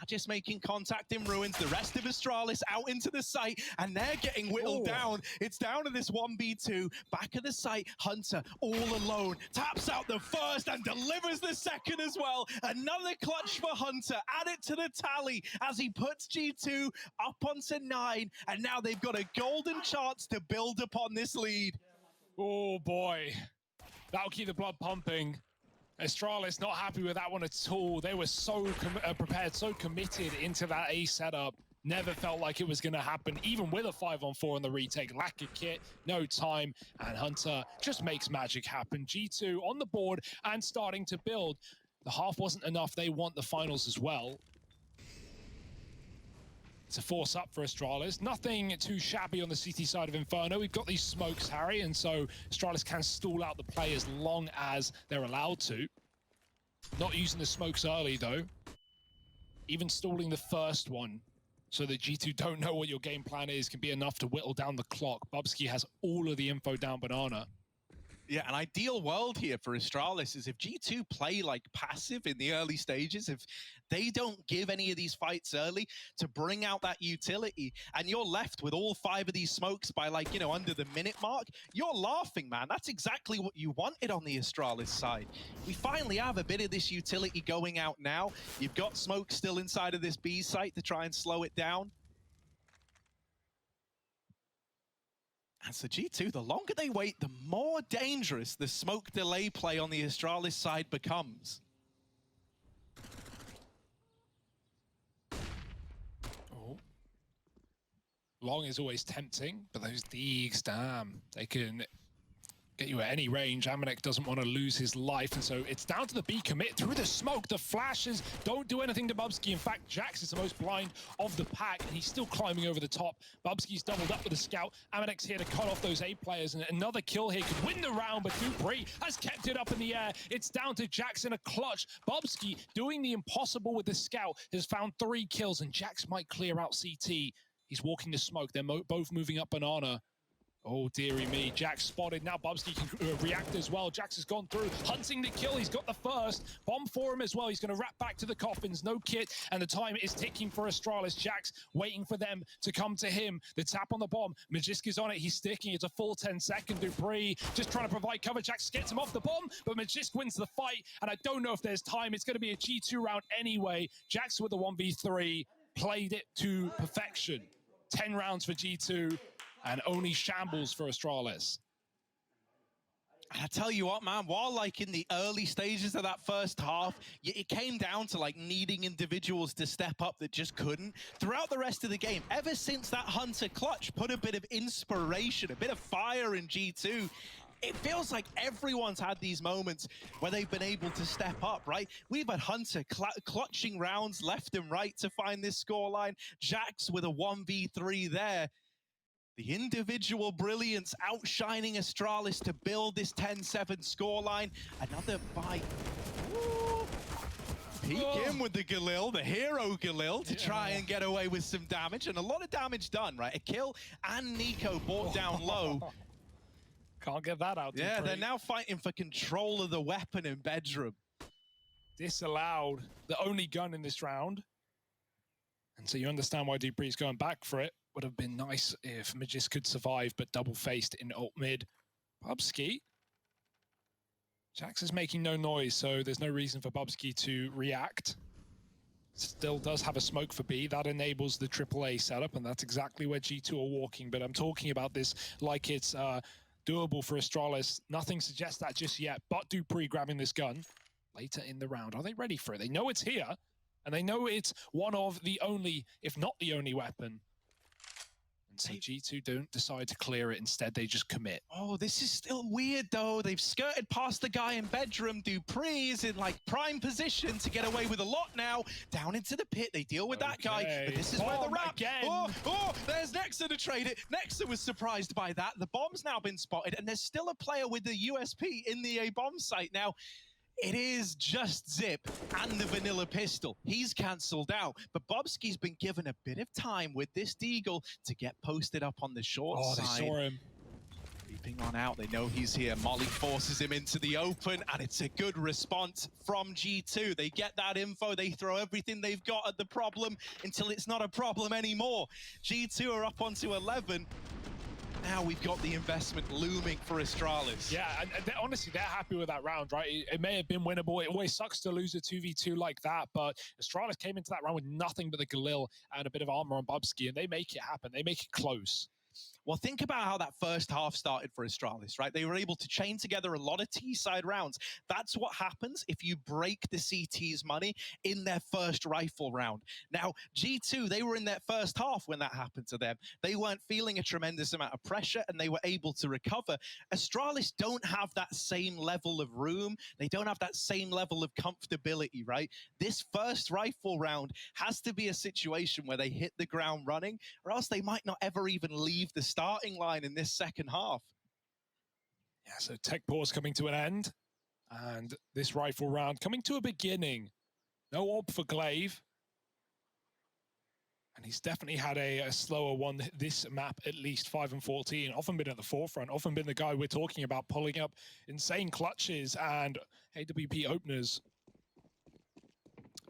Just making contact in ruins, the rest of Astralis out into the site, and they're getting whittled down. It's down to this 1v2, back of the site, Hunter all alone, taps out the first and delivers the second as well. Another clutch for Hunter, add it to the tally as he puts G2 up onto 9, and now they've got a golden chance to build upon this lead. Oh boy, that'll keep the blood pumping. Astralis not happy with that one at all. They were so prepared, so committed into that A setup. Never felt like it was going to happen, even with a 5-on-4 on the retake. Lack of kit, no time, and Hunter just makes magic happen. G2 on the board and starting to build. The half wasn't enough. They want the finals as well. It's a force up for Astralis. Nothing too shabby on the CT side of Inferno. We've got these smokes, Harry, and so Astralis can stall out the play as long as they're allowed to. Not using the smokes early, though. Even stalling the first one so that G2 don't know what your game plan is can be enough to whittle down the clock. Bubsky has all of the info down banana. Yeah, an ideal world here for Astralis is if G2 play like passive in the early stages, if they don't give any of these fights early to bring out that utility, and you're left with all 5 of these smokes by under the minute mark, you're laughing, man. That's exactly what you wanted on the Astralis side. We finally have a bit of this utility going out now. You've got smoke still inside of this B site to try and slow it down. And so G2, the longer they wait, the more dangerous the smoke delay play on the Astralis side becomes. Oh. Long is always tempting, but those Deegs, damn, they can get you at any range. Amanek doesn't want to lose his life, and so it's down to the B commit through the smoke. The flashes don't do anything to Bubsky. In fact, Jax is the most blind of the pack, and he's still climbing over the top. Bubsky's doubled up with a scout. Amanek's here to cut off those A players, and another kill here could win the round, but Dupree has kept it up in the air. It's down to Jax in a clutch. Bubsky doing the impossible with the scout has found 3 kills, and Jax might clear out CT. He's walking the smoke. They're both moving up banana. Oh, dearie me. Jax spotted. Now Bubsky can react as well. Jax has gone through, hunting the kill. He's got the first. Bomb for him as well. He's going to wrap back to the coffins. No kit, and the time is ticking for Astralis. Jax waiting for them to come to him. The tap on the bomb. Magisk is on it. He's sticking. It's a full 10-second. Dupree just trying to provide cover. Jax gets him off the bomb, but Magisk wins the fight, and I don't know if there's time. It's going to be a G2 round anyway. Jax with the 1v3 played it to perfection. 10 rounds for G2. And only shambles for Astralis. And I tell you what, man, while like in the early stages of that first half, it came down to like needing individuals to step up that just couldn't. Throughout the rest of the game, ever since that Hunter clutch put a bit of inspiration, a bit of fire in G2, it feels like everyone's had these moments where they've been able to step up, right? We've had Hunter clutching rounds left and right to find this scoreline. Jax with a 1v3 there. The individual brilliance outshining Astralis to build this 10-7 scoreline. Another bite. Ooh. Peek in with the Galil, the hero Galil, to try and get away with some damage. And a lot of damage done, right? A kill and Nico brought down low. Can't get that out. Yeah, they're now fighting for control of the weapon in bedroom. Disallowed the only gun in this round. And so you understand why Dupree's going back for it. Would have been nice if Magis could survive, but double-faced in ult mid. Bubsky. Jax is making no noise, so there's no reason for Bubsky to react. Still does have a smoke for B. That enables the AAA setup, and that's exactly where G2 are walking. But I'm talking about this like it's doable for Astralis. Nothing suggests that just yet, but Dupree grabbing this gun later in the round. Are they ready for it? They know it's here, and they know it's one of the only, if not the only weapon. And so G2 don't decide to clear it. Instead, they just commit. Oh, this is still weird, though. They've skirted past the guy in bedroom. Dupree is in, like, prime position to get away with a lot now. Down into the pit. They deal with that guy. But this is where the wrap... Again. Oh, there's Nexa to trade it. Nexa was surprised by that. The bomb's now been spotted, and there's still a player with the USP in the A bomb site. Now, it is just Zip and the vanilla pistol. He's cancelled out, but Bobsky's been given a bit of time with this Deagle to get posted up on the short side. They saw him. Creeping on out, they know he's here. Molly forces him into the open, and it's a good response from G2. They get that info, they throw everything they've got at the problem until it's not a problem anymore. G2 are up onto 11. Now we've got the investment looming for Astralis. Yeah, and honestly, they're happy with that round, right? It may have been winnable. It always sucks to lose a 2v2 like that, but Astralis came into that round with nothing but the Galil and a bit of armor on Bubsky, and they make it happen. They make it close. Well, think about how that first half started for Astralis, right? They were able to chain together a lot of T-side rounds. That's what happens if you break the CT's money in their first rifle round. Now, G2, they were in their first half when that happened to them. They weren't feeling a tremendous amount of pressure, and they were able to recover. Astralis don't have that same level of room. They don't have that same level of comfortability, right? This first rifle round has to be a situation where they hit the ground running, or else they might not ever even leave the starting line in this second half. Yeah, so tech pause coming to an end, and this rifle round coming to a beginning. No orb for Glaive, and he's definitely had a slower one this map, at least 5 and 14. Often been at the forefront, often been the guy we're talking about pulling up insane clutches and AWP openers.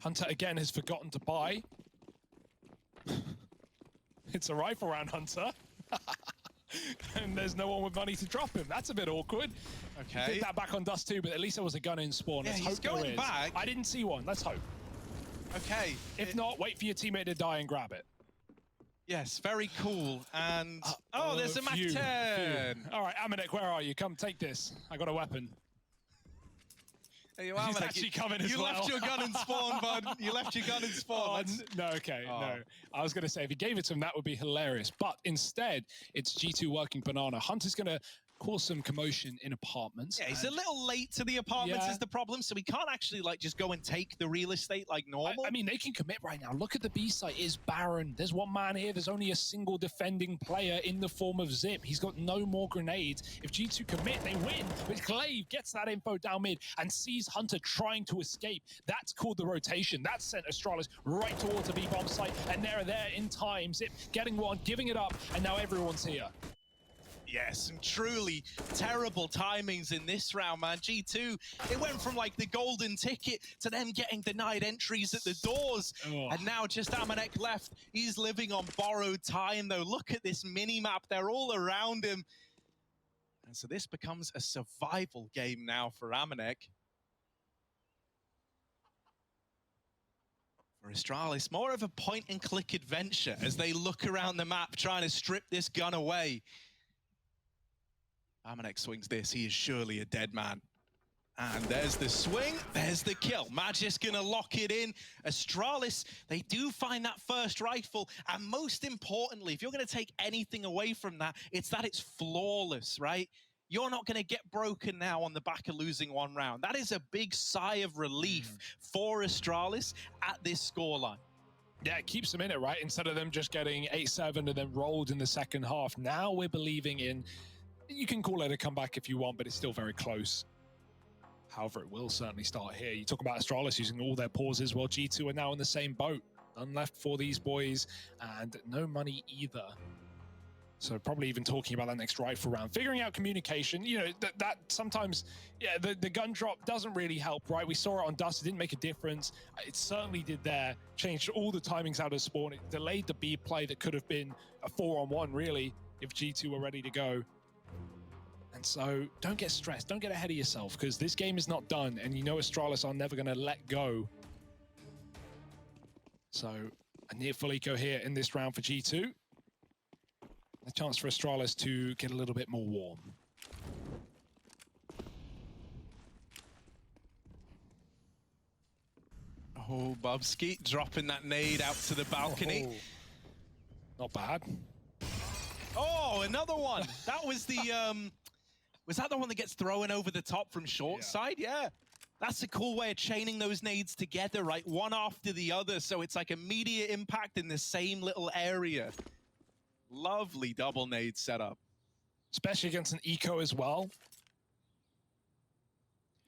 Hunter again has forgotten to buy. It's a rifle round, Hunter. And there's no one with money to drop him. That's a bit awkward. Okay. He did that back on Dust too, but at least there was a gun in spawn. Yeah, he's going back. I didn't see one. Let's hope. Okay. If not, wait for your teammate to die and grab it. Yes, very cool. And there's a Mac 10. All right, Amanek, where are you? Come take this. I got a weapon. Hey, you are, He's actually coming as well. You left your gun in spawn, bud. You left your gun in spawn. No. I was going to say, if he gave it to him, that would be hilarious. But instead, it's G2 working banana. Hunter's going to cause some commotion in apartments. Yeah, he's a little late to the apartments is the problem, so he can't actually like just go and take the real estate like normal. I mean, they can commit right now. Look at the B site. It's barren. There's one man here. There's only a single defending player in the form of Zip. He's got no more grenades. If G2 commit, they win. But Glaive gets that info down mid and sees Hunter trying to escape. That's called the rotation. That sent Astralis right towards the B bomb site, and they're there in time. Zip getting one, giving it up, and now everyone's here. Yes, some truly terrible timings in this round, man. G2, it went from like the golden ticket to them getting denied entries at the doors. And now just Amanek left. He's living on borrowed time, though. Look at this mini-map. They're all around him. And so this becomes a survival game now for Amanek. For Astralis, more of a point-and-click adventure as they look around the map trying to strip this gun away. Amanek swings this, he is surely a dead man. And there's the swing, there's the kill. Magic's gonna lock it in. Astralis, they do find that first rifle, and most importantly, if you're gonna take anything away from that, it's that it's flawless, right? You're not gonna get broken now on the back of losing one round. That is a big sigh of relief for Astralis at this scoreline. Yeah, it keeps them in it, right? Instead of them just getting 8-7 and then rolled in the second half. Now we're believing in, you can call it a comeback if you want, but it's still very close. However, it will certainly start here. You talk about Astralis using all their pauses, while G2 are now in the same boat. None left for these boys, and no money either. So probably even talking about that next rifle round. Figuring out communication, you know, that sometimes, yeah, the gun drop doesn't really help, right? We saw it on Dust, it didn't make a difference. It certainly did there. Changed all the timings out of spawn. It delayed the B play that could have been a 4-on-1, really, if G2 were ready to go. And so don't get stressed, don't get ahead of yourself, because this game is not done, and you know Astralis are never going to let go. So a near full eco here in this round for G2. A chance for Astralis to get a little bit more warm. Oh, Bubsky dropping that nade out to the balcony. Oh, not bad. Oh, another one. That was the, was that the one that gets thrown over the top from short side? Yeah. That's a cool way of chaining those nades together, right? One after the other, so it's like immediate impact in the same little area. Lovely double nade setup. Especially against an eco as well.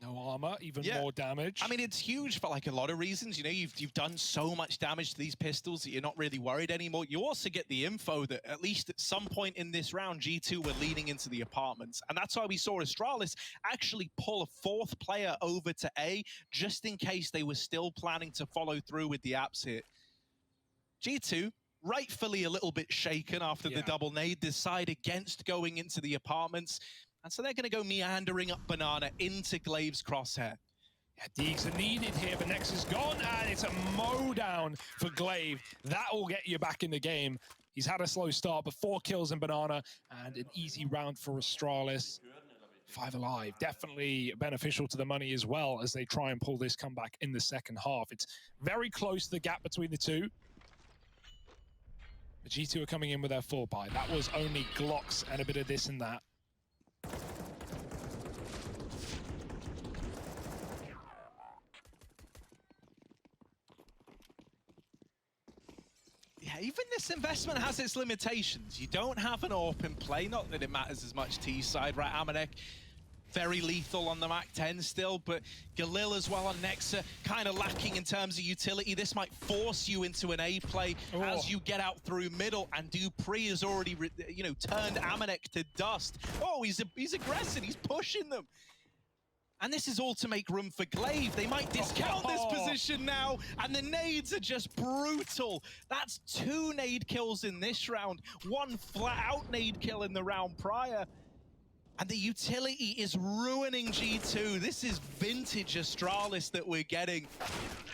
No armor, even more damage. I mean, it's huge for like a lot of reasons. You know, you've done so much damage to these pistols that you're not really worried anymore. You also get the info that at least at some point in this round, G2 were leading into the apartments. And that's why we saw Astralis actually pull a fourth player over to A, just in case they were still planning to follow through with the apps hit. G2, rightfully a little bit shaken after the double nade, decide against going into the apartments. And so they're going to go meandering up Banana into Glaive's crosshair. Yeah, Deegs are needed here, but Nex is gone, and it's a mow down for Glaive. That will get you back in the game. He's had a slow start, but 4 kills in Banana, and an easy round for Astralis. 5 alive, definitely beneficial to the money as well as they try and pull this comeback in the second half. It's very close, the gap between the two. The G2 are coming in with their 4 buy. That was only Glocks and a bit of this and that. Yeah, even this investment has its limitations. You don't have an open play, not that it matters as much T side, right? Amanek, very lethal on the MAC-10 still, but Galil as well on Nexa, kind of lacking in terms of utility. This might force you into an A play as you get out through middle, and Dupree has already, you know, turned Amanek to dust. Oh, he's aggressive, he's pushing them. And this is all to make room for Glaive. They might discount this position now, and the nades are just brutal. That's 2 nade kills in this round, 1 flat-out nade kill in the round prior. And the utility is ruining G2. This is vintage Astralis that we're getting.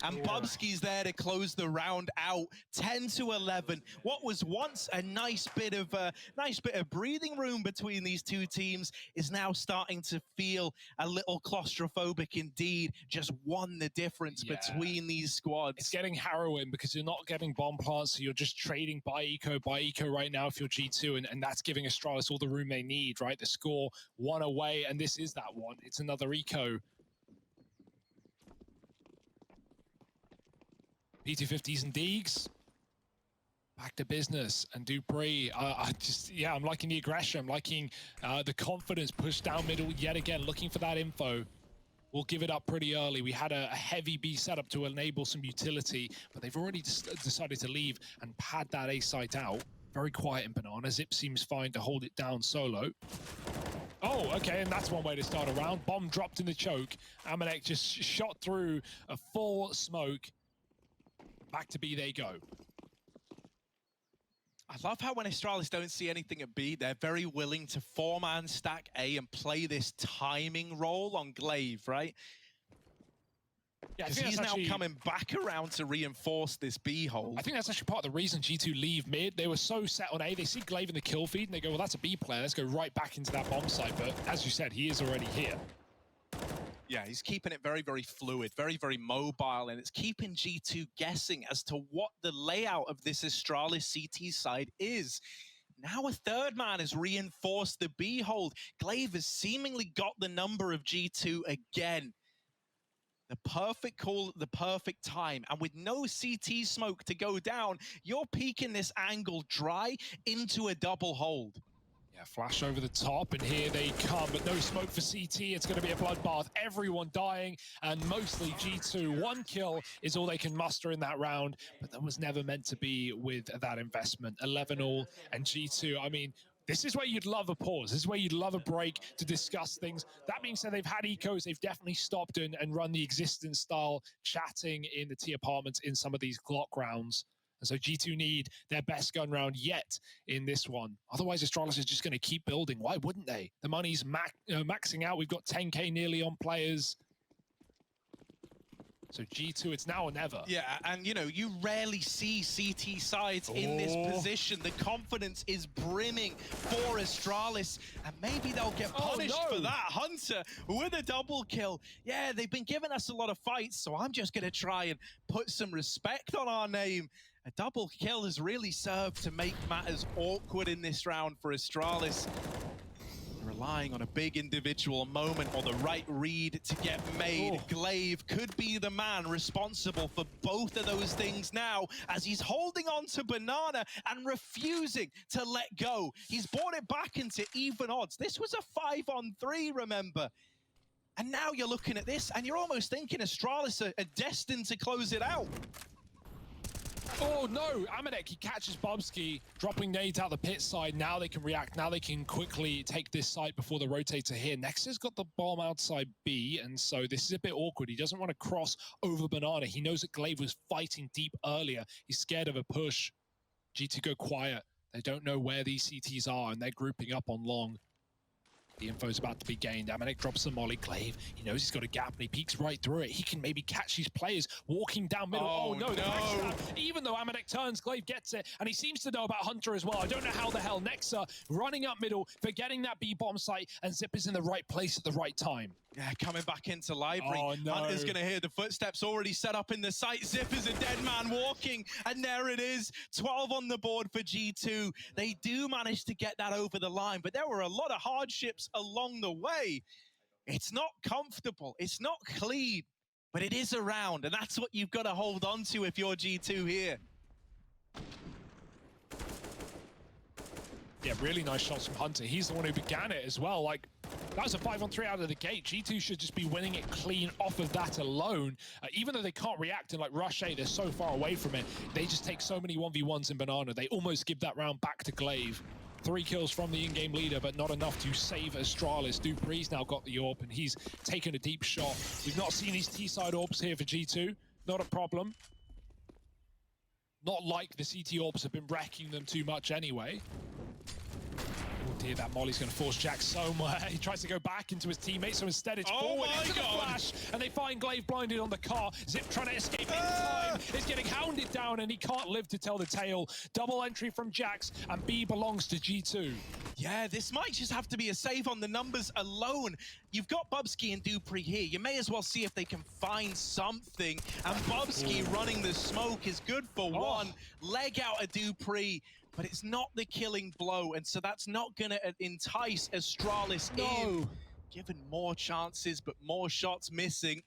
And Bubsky's there to close the round out, 10-11. What was once a nice bit of breathing room between these two teams is now starting to feel a little claustrophobic indeed. Just won the difference between these squads. It's getting harrowing because you're not getting bomb plants, so you're just trading by eco right now if you're G2, and that's giving Astralis all the room they need, right? The score 1 away, and this is that one. It's another eco. P250s and Deegs. Back to business, and Dupree, I'm liking the aggression, I'm liking the confidence, push down middle yet again, looking for that info. We'll give it up pretty early. We had a heavy B setup to enable some utility, but they've already decided to leave and pad that A site out. Very quiet in Banana. Zip seems fine to hold it down solo. Oh, okay, and that's one way to start a round. Bomb dropped in the choke. Amanek just shot through a full smoke. Back to B they go. I love how when Astralis don't see anything at B, they're very willing to 4-man stack A and play this timing role on Glaive, right? Yeah, I Because think he's that's now actually- coming back around to reinforce this B hold. I think that's actually part of the reason G2 leave mid. They were so set on A. They see Glaive in the kill feed, and they go, well, that's a B player. Let's go right back into that bomb site. But as you said, he is already here. Yeah, he's keeping it very, very fluid, very, very mobile, and it's keeping G2 guessing as to what the layout of this Astralis CT side is. Now a third man has reinforced the B hold. Glaive has seemingly got the number of G2 again. The perfect call at the perfect time. And with no CT smoke to go down, you're peeking this angle dry into a double hold. Yeah, flash over the top, and here they come, but no smoke for CT. It's going to be a bloodbath. Everyone dying, and mostly G2. 1 kill is all they can muster in that round, but that was never meant to be with that investment. 11 all, and G2, I mean, this is where you'd love a pause. This is where you'd love a break to discuss things. That being said, they've had ecos. They've definitely stopped and run the existence style chatting in the T apartments in some of these Glock rounds. And so G2 need their best gun round yet in this one. Otherwise, Astralis is just going to keep building. Why wouldn't they? The money's maxing out. We've got 10K nearly on players. So G2, it's now or never. Yeah, and you know, you rarely see CT sides in this position. The confidence is brimming for Astralis, and maybe they'll get punished for that. Hunter with a double kill. Yeah, they've been giving us a lot of fights, so I'm just going to try and put some respect on our name. A double kill has really served to make matters awkward in this round for Astralis. Relying on a big individual moment or the right read to get made. Glaive could be the man responsible for both of those things now, as he's holding on to Banana and refusing to let go. He's brought it back into even odds. This was a 5-on-3, remember? And now you're looking at this and you're almost thinking Astralis are destined to close it out. Oh no, Amadek, he catches Bubsky, dropping nades out the pit side. Now they can react, now they can quickly take this site before the rotator here. Nexa's got the bomb outside B, and so this is a bit awkward. He doesn't want to cross over Banana. He knows that Glaive was fighting deep earlier. He's scared of a push. G2 go quiet. They don't know where these CTs are, and they're grouping up on long. The info's about to be gained. Amadek drops the molly. Glaive, he knows he's got a gap, and he peeks right through it. He can maybe catch these players walking down middle. Oh no, the backstab. Even though Amadek turns, Glaive gets it, and he seems to know about Hunter as well. I don't know how the hell. Nexa running up middle, forgetting that B-bomb site, and Zip is in the right place at the right time. Yeah, coming back into library. Oh, no. Hunter's going to hear the footsteps already set up in the site. Zip is a dead man walking, and there it is. 12 on the board for G2. They do manage to get that over the line, but there were a lot of hardships along the way. It's not comfortable. It's not clean, but it is around, and that's what you've got to hold on to if you're G2 here. Yeah, really nice shots from Hunter. He's the one who began it as well. Like, that was a 5-on-3 out of the gate. G2 should just be winning it clean off of that alone. Even though they can't react and like rush A, they're so far away from it. They just take so many 1v1s in Banana. They almost give that round back to Glaive. 3 kills from the in-game leader, but not enough to save Astralis. Dupree's now got the AWP, and he's taken a deep shot. We've not seen these T-side AWPs here for G2. Not a problem. Not like the CT AWPs have been wrecking them too much anyway. Oh dear, that molly's going to force Jack somewhere. He tries to go back into his teammates, so instead it's forward into the flash, and they find Glaive blinded on the car. Zip trying to escape in time. Is getting hounded down, and he can't live to tell the tale. Double entry from Jax, and B belongs to G2. Yeah, this might just have to be a save on the numbers alone. You've got Bubsky and Dupree here. You may as well see if they can find something. And Bubsky running the smoke is good for one. Leg out of Dupree, but it's not the killing blow. And so that's not going to entice Astralis in. Given more chances, but more shots missing.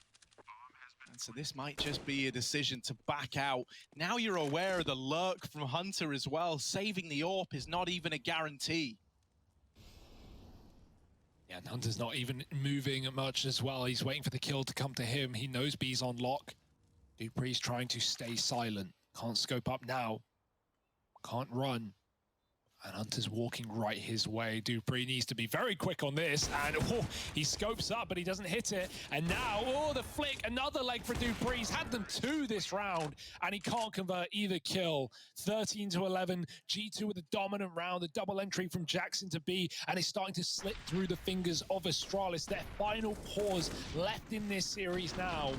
And so this might just be a decision to back out. Now you're aware of the lurk from Hunter as well. Saving the AWP is not even a guarantee. Yeah, and Hunter's not even moving much as well. He's waiting for the kill to come to him. He knows B's on lock. Dupree's trying to stay silent. Can't scope up now. Can't run. And Hunter's walking right his way. Dupree needs to be very quick on this. And he scopes up, but he doesn't hit it. And now, the flick. Another leg for Dupree. He's had them 2 this round, and he can't convert either kill. 13-11. G2 with a dominant round. The double entry from Jackson to B. And it's starting to slip through the fingers of Astralis. Their final pause left in this series now.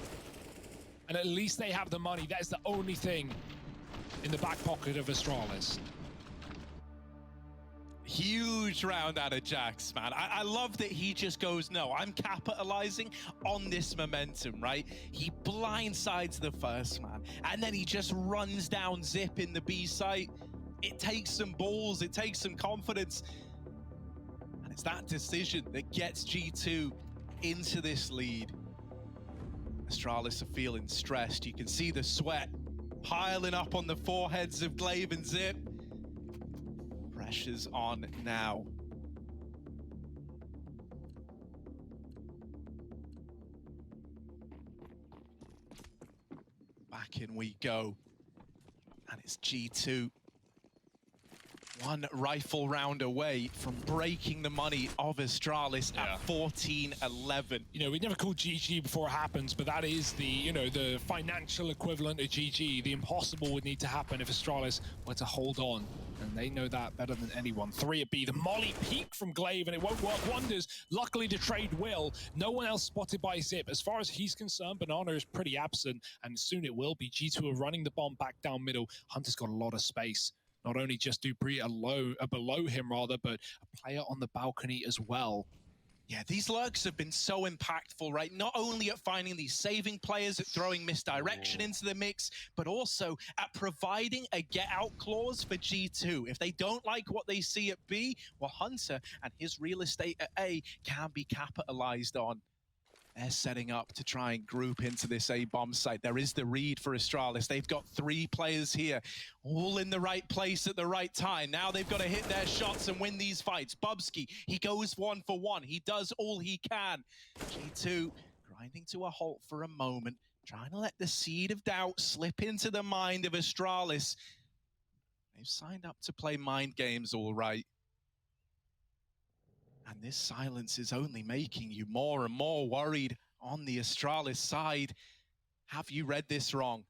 and at least they have the money. That is the only thing in the back pocket of Astralis. Huge round out of Jax, man. I love that he just goes, no, I'm capitalizing on this momentum, right? He blindsides the first man, and then he just runs down Zip in the B site. It takes some balls, it takes some confidence, and it's that decision that gets G2 into this lead. Astralis are feeling stressed. You can see the sweat piling up on the foreheads of Glaive and Zip. Pressure's on now. Back in we go. And it's G2. One rifle round away from breaking the money of Astralis at 14-11. You know, we never called GG before it happens, but that is the, you know, the financial equivalent of GG. The impossible would need to happen if Astralis were to hold on. And they know that better than anyone. 3 at B, the molly peak from Glaive, and it won't work wonders. Luckily, the trade will. No one else spotted by Zip. As far as he's concerned, Banana is pretty absent, and soon it will be. G2 are running the bomb back down middle. Hunter's got a lot of space. Not only just Dupree below him, rather, but a player on the balcony as well. Yeah, these lurks have been so impactful, right? Not only at finding these saving players, at throwing misdirection into the mix, but also at providing a get-out clause for G2. If they don't like what they see at B, well, Hunter and his real estate at A can be capitalized on. They're setting up to try and group into this A-bomb site. There is the read for Astralis. They've got 3 players here, all in the right place at the right time. Now they've got to hit their shots and win these fights. Bubsky, he goes 1 for 1. He does all he can. G2 grinding to a halt for a moment, trying to let the seed of doubt slip into the mind of Astralis. They've signed up to play mind games all right. And this silence is only making you more and more worried on the Astralis side. Have you read this wrong?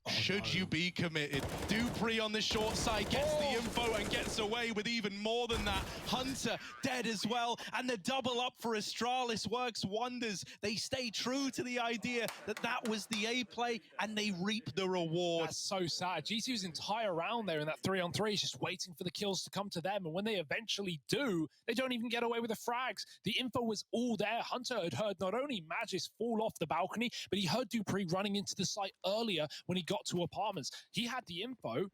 Should you be committed? Dupree on the short side gets the info and gets away with even more than that. Hunter dead as well, and the double up for Astralis works wonders. They stay true to the idea that that was the A play, and they reap the reward. That's so sad. G2's entire round there in that 3-on-3 is just waiting for the kills to come to them, and when they eventually do, they don't even get away with the frags. The info was all there. Hunter had heard not only Magis fall off the balcony, but he heard Dupree running into the site earlier when he got to apartments. He had the info,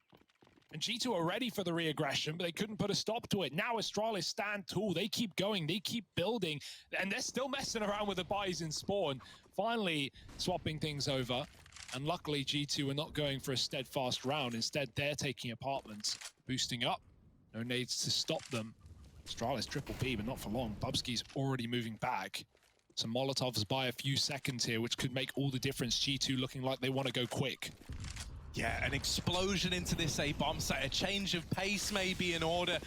and G2 are ready for the re-aggression, but they couldn't put a stop to it. Now Astralis stand tall. They keep going. They keep building, and they're still messing around with the buys in spawn. Finally swapping things over, and luckily G2 are not going for a steadfast round. Instead, they're taking apartments, boosting up. No nades to stop them. Astralis triple P, but not for long. Bubsky's already moving back. Some Molotovs by a few seconds here, which could make all the difference. G2 looking like they want to go quick. Yeah, an explosion into this A-bomb site. A change of pace may be in order.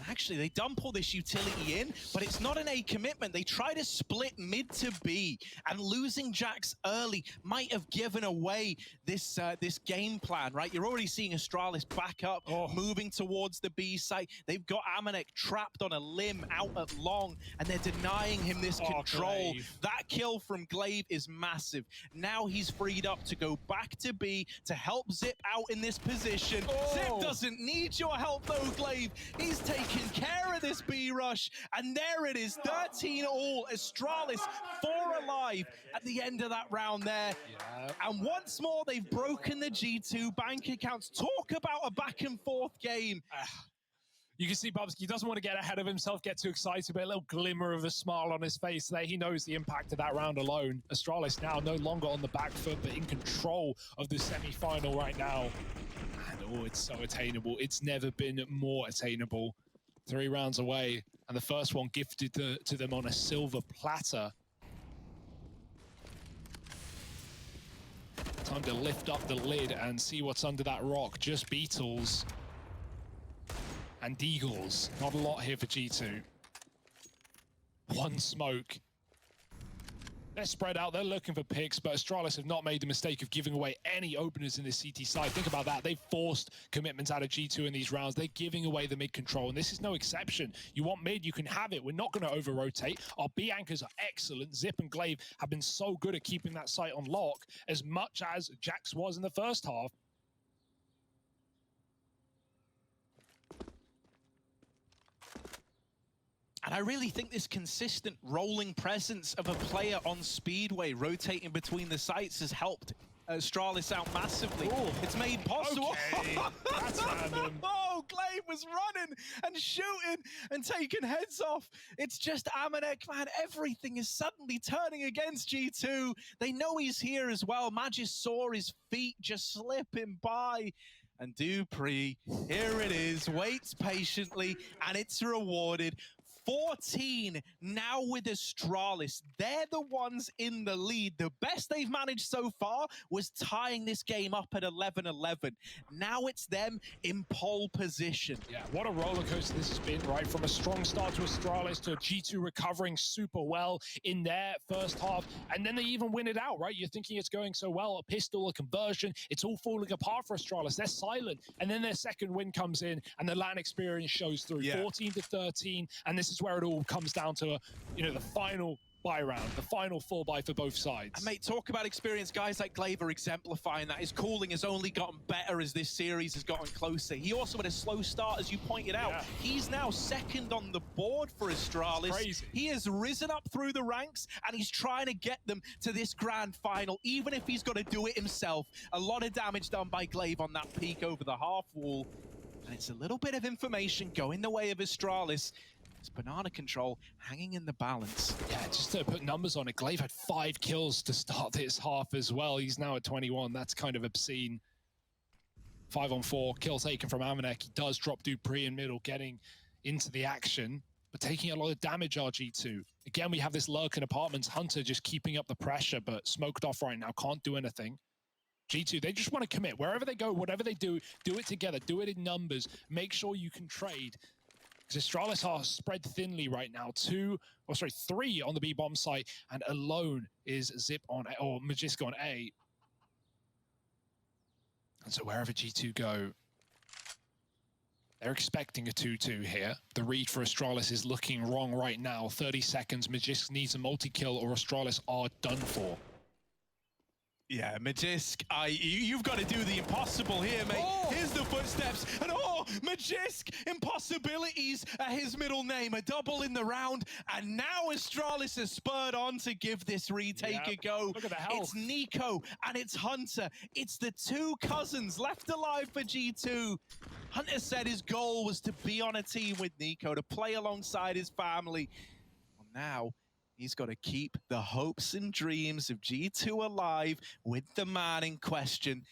Actually, they dump all this utility in, but it's not an A commitment. They try to split mid to B, and losing Jax early might have given away this this game plan, right? You're already seeing Astralis back up, moving towards the B site. They've got Amanek trapped on a limb out at long, and they're denying him this control. Glaive. That kill from Glaive is massive. Now he's freed up to go back to B to help Zip out in this position. Zip doesn't need your help though, Glaive. He's taking care of this B rush, and there it is, 13 all. Astralis 4 alive at the end of that round there. And once more they've broken the G2 bank accounts. Talk about a back and forth game. You can see Bubsky doesn't want to get ahead of himself, get too excited, but a little glimmer of a smile on his face there. He knows the impact of that round alone. Astralis now no longer on the back foot, but in control of the semi-final right now. And it's so attainable. It's never been more attainable. 3 rounds away, and the first one gifted to them on a silver platter. Time to lift up the lid and see what's under that rock. Just beetles and deagles. Not a lot here for G2. One smoke. They're spread out, they're looking for picks, but Astralis have not made the mistake of giving away any openers in this CT side. Think about that. They've forced commitments out of G2 in these rounds. They're giving away the mid control, and this is no exception. You want mid, you can have it. We're not going to over-rotate. Our B anchors are excellent. Zip and Glaive have been so good at keeping that site on lock, as much as Jax was in the first half. And I really think this consistent rolling presence of a player on Speedway rotating between the sites has helped Astralis out massively. Ooh. It's made possible. Okay. That's random. Oh, Glaive was running and shooting and taking heads off. It's just Amanek, man. Everything is suddenly turning against G2. They know he's here as well. Magis saw his feet just slipping by. And dupreeh, here it is, waits patiently, and it's rewarded. 14 now with Astralis. They're the ones in the lead. The best they've managed so far was tying this game up at 11-11. Now it's them in pole position. Yeah, what a roller coaster this has been, right? From a strong start to Astralis to G2 recovering super well in their first half, and then they even win it out, right? You're thinking it's going so well, a pistol, a conversion, it's all falling apart for Astralis. They're silent, and then their second win comes in, and the LAN experience shows through. 14-13, and this is where it all comes down to, the final buy round, the final full buy for both sides. And mate, talk about experience. Guys like Glaive are exemplifying that. His cooling has only gotten better as this series has gotten closer. He also had a slow start, as you pointed out. Yeah. He's now second on the board for Astralis. Crazy. He has risen up through the ranks, and he's trying to get them to this grand final, even if he's got to do it himself. A lot of damage done by Glaive on that peak over the half wall. And it's a little bit of information going the way of Astralis. It's banana control hanging in the balance. Yeah, just to put numbers on it, Glaive had 5 kills to start this half as well. He's now at 21. That's kind of obscene. 5-on-4, kill taken from Amanek. He does drop dupreeh in middle, getting into the action, but taking a lot of damage, RG2. Again, we have this lurk in apartments. Hunter just keeping up the pressure, but smoked off right now, can't do anything. G2, they just want to commit. Wherever they go, whatever they do it together, do it in numbers. Make sure you can trade. Astralis are spread thinly right now. 3 on the B bomb site, and alone is Zip on A, or Magisk on A. And so wherever G2 go, they're expecting a 2-2 here. The read for Astralis is looking wrong right now. 30 seconds, Magisk needs a multi-kill or Astralis are done for. Yeah, Magisk, you've got to do the impossible here, mate. Oh. Here's the footsteps, and Magisk, impossibilities are his middle name. A double in the round, and now Astralis has spurred on to give this retake a go. Look at the health. It's Nico and it's Hunter. It's the two cousins left alive for G2. Hunter said his goal was to be on a team with Nico, to play alongside his family. Well, now he's got to keep the hopes and dreams of G2 alive with the man in question.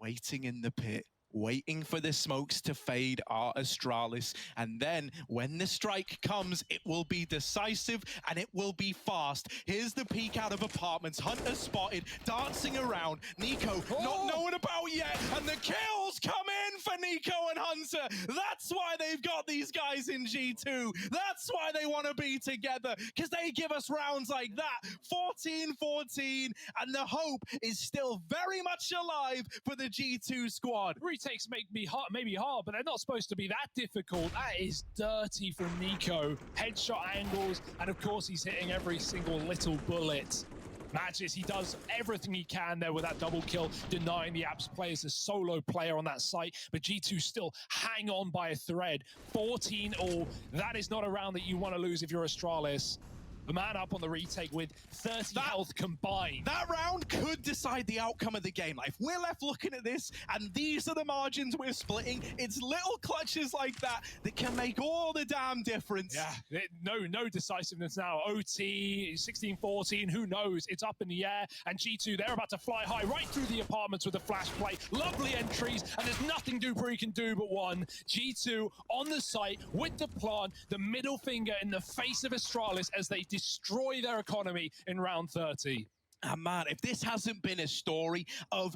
Waiting in the pit, waiting for the smokes to fade are Astralis. And then when the strike comes, it will be decisive and it will be fast. Here's the peek out of apartments. Hunter spotted, dancing around. Nico not knowing about yet. And the kills come in for Nico and Hunter. That's why they've got these guys in G2. That's why they want to be together, because they give us rounds like that. 14-14, and the hope is still very much alive for the G2 squad. Retakes maybe hard, but they're not supposed to be that difficult. That is dirty from Nico. Headshot angles, and of course he's hitting every single little bullet. Magis, he does everything he can there with that double kill, denying the Abs players a solo player on that site, but G2 still hang on by a thread. 14-all, that is not a round that you want to lose if you're Astralis. A man up on the retake with 30 health combined. That round could decide the outcome of the game. Like, if we're left looking at this, and these are the margins we're splitting, it's little clutches like that that can make all the damn difference. Yeah, no decisiveness now. OT, 16-14, who knows? It's up in the air, and G2, they're about to fly high right through the apartments with a flash play. Lovely entries, and there's nothing dupreeh can do but one. G2 on the site with the plant, the middle finger in the face of Astralis as they destroy their economy in round 30. And man, if this hasn't been a story of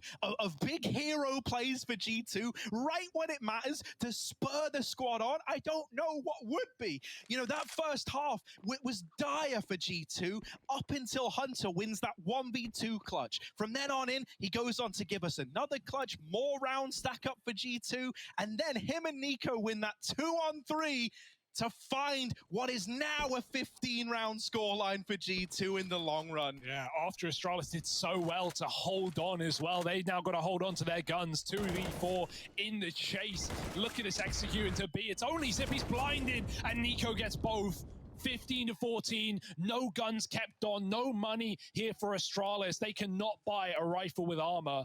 big hero plays for G2, right when it matters to spur the squad on, I don't know what would be. You know, that first half was dire for G2 up until Hunter wins that 1v2 clutch. From then on in, he goes on to give us another clutch, more rounds stack up for G2, and then him and Nico win that 2-on-3 to find what is now a 15-round scoreline for G2 in the long run. Yeah, after Astralis did so well to hold on as well, they now got to hold on to their guns. 2v4 in the chase. Look at this executing to B. It's only Zip, he's blinded, and Nico gets both. 15-14, no guns kept on, no money here for Astralis. They cannot buy a rifle with armor.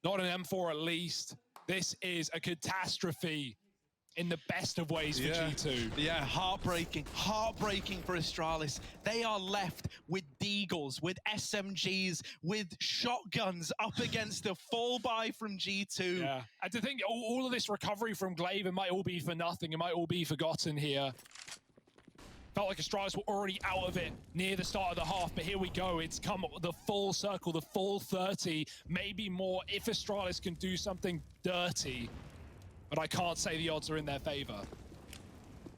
Not an M4 at least. This is a catastrophe in the best of ways for G2. Yeah, heartbreaking for Astralis. They are left with Deagles, with SMGs, with shotguns up against a full buy from G2. Yeah, and to think all of this recovery from Glaive, it might all be for nothing. It might all be forgotten here. Felt like Astralis were already out of it near the start of the half, but here we go. It's come the full circle, the full 30, maybe more if Astralis can do something dirty. But I can't say the odds are in their favor.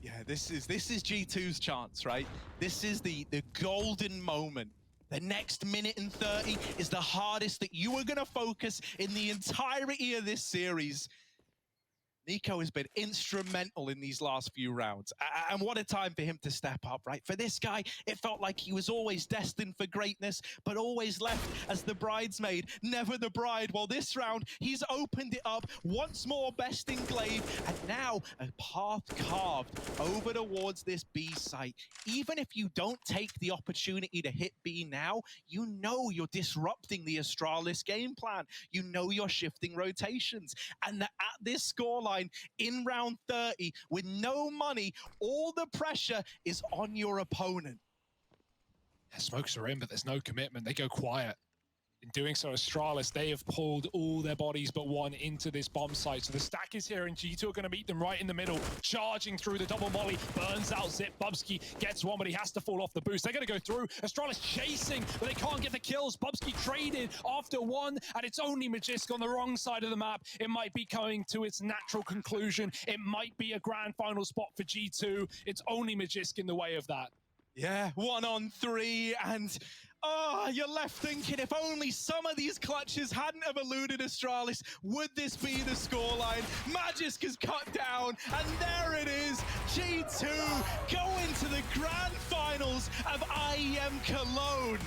Yeah, this is G2's chance, right? This is the golden moment. The next minute and 30 is the hardest that you are going to focus in the entirety of this series. Nico has been instrumental in these last few rounds. And what a time for him to step up, right? For this guy, it felt like he was always destined for greatness, but always left as the bridesmaid, never the bride. Well, this round, he's opened it up, once more besting Glaive, and now a path carved over towards this B site. Even if you don't take the opportunity to hit B now, you know you're disrupting the Astralis game plan. You know you're shifting rotations. And at this scoreline, in round 30, with no money, all the pressure is on your opponent. Smokes are in, but there's no commitment. They go quiet. In doing so, Astralis, they have pulled all their bodies but one into this bomb site. So the stack is here, and G2 are going to meet them right in the middle, charging through the double molly, burns out Zip. Bubsky gets one, but he has to fall off the boost. They're going to go through. Astralis chasing, but they can't get the kills. Bubsky traded after one, and it's only Magisk on the wrong side of the map. It might be coming to its natural conclusion. It might be a grand final spot for G2. It's only Magisk in the way of that. Yeah, 1-on-3, and you're left thinking, if only some of these clutches hadn't have eluded Astralis, would this be the scoreline? Magisk is cut down, and there it is. G2 go into the grand finals of IEM Cologne.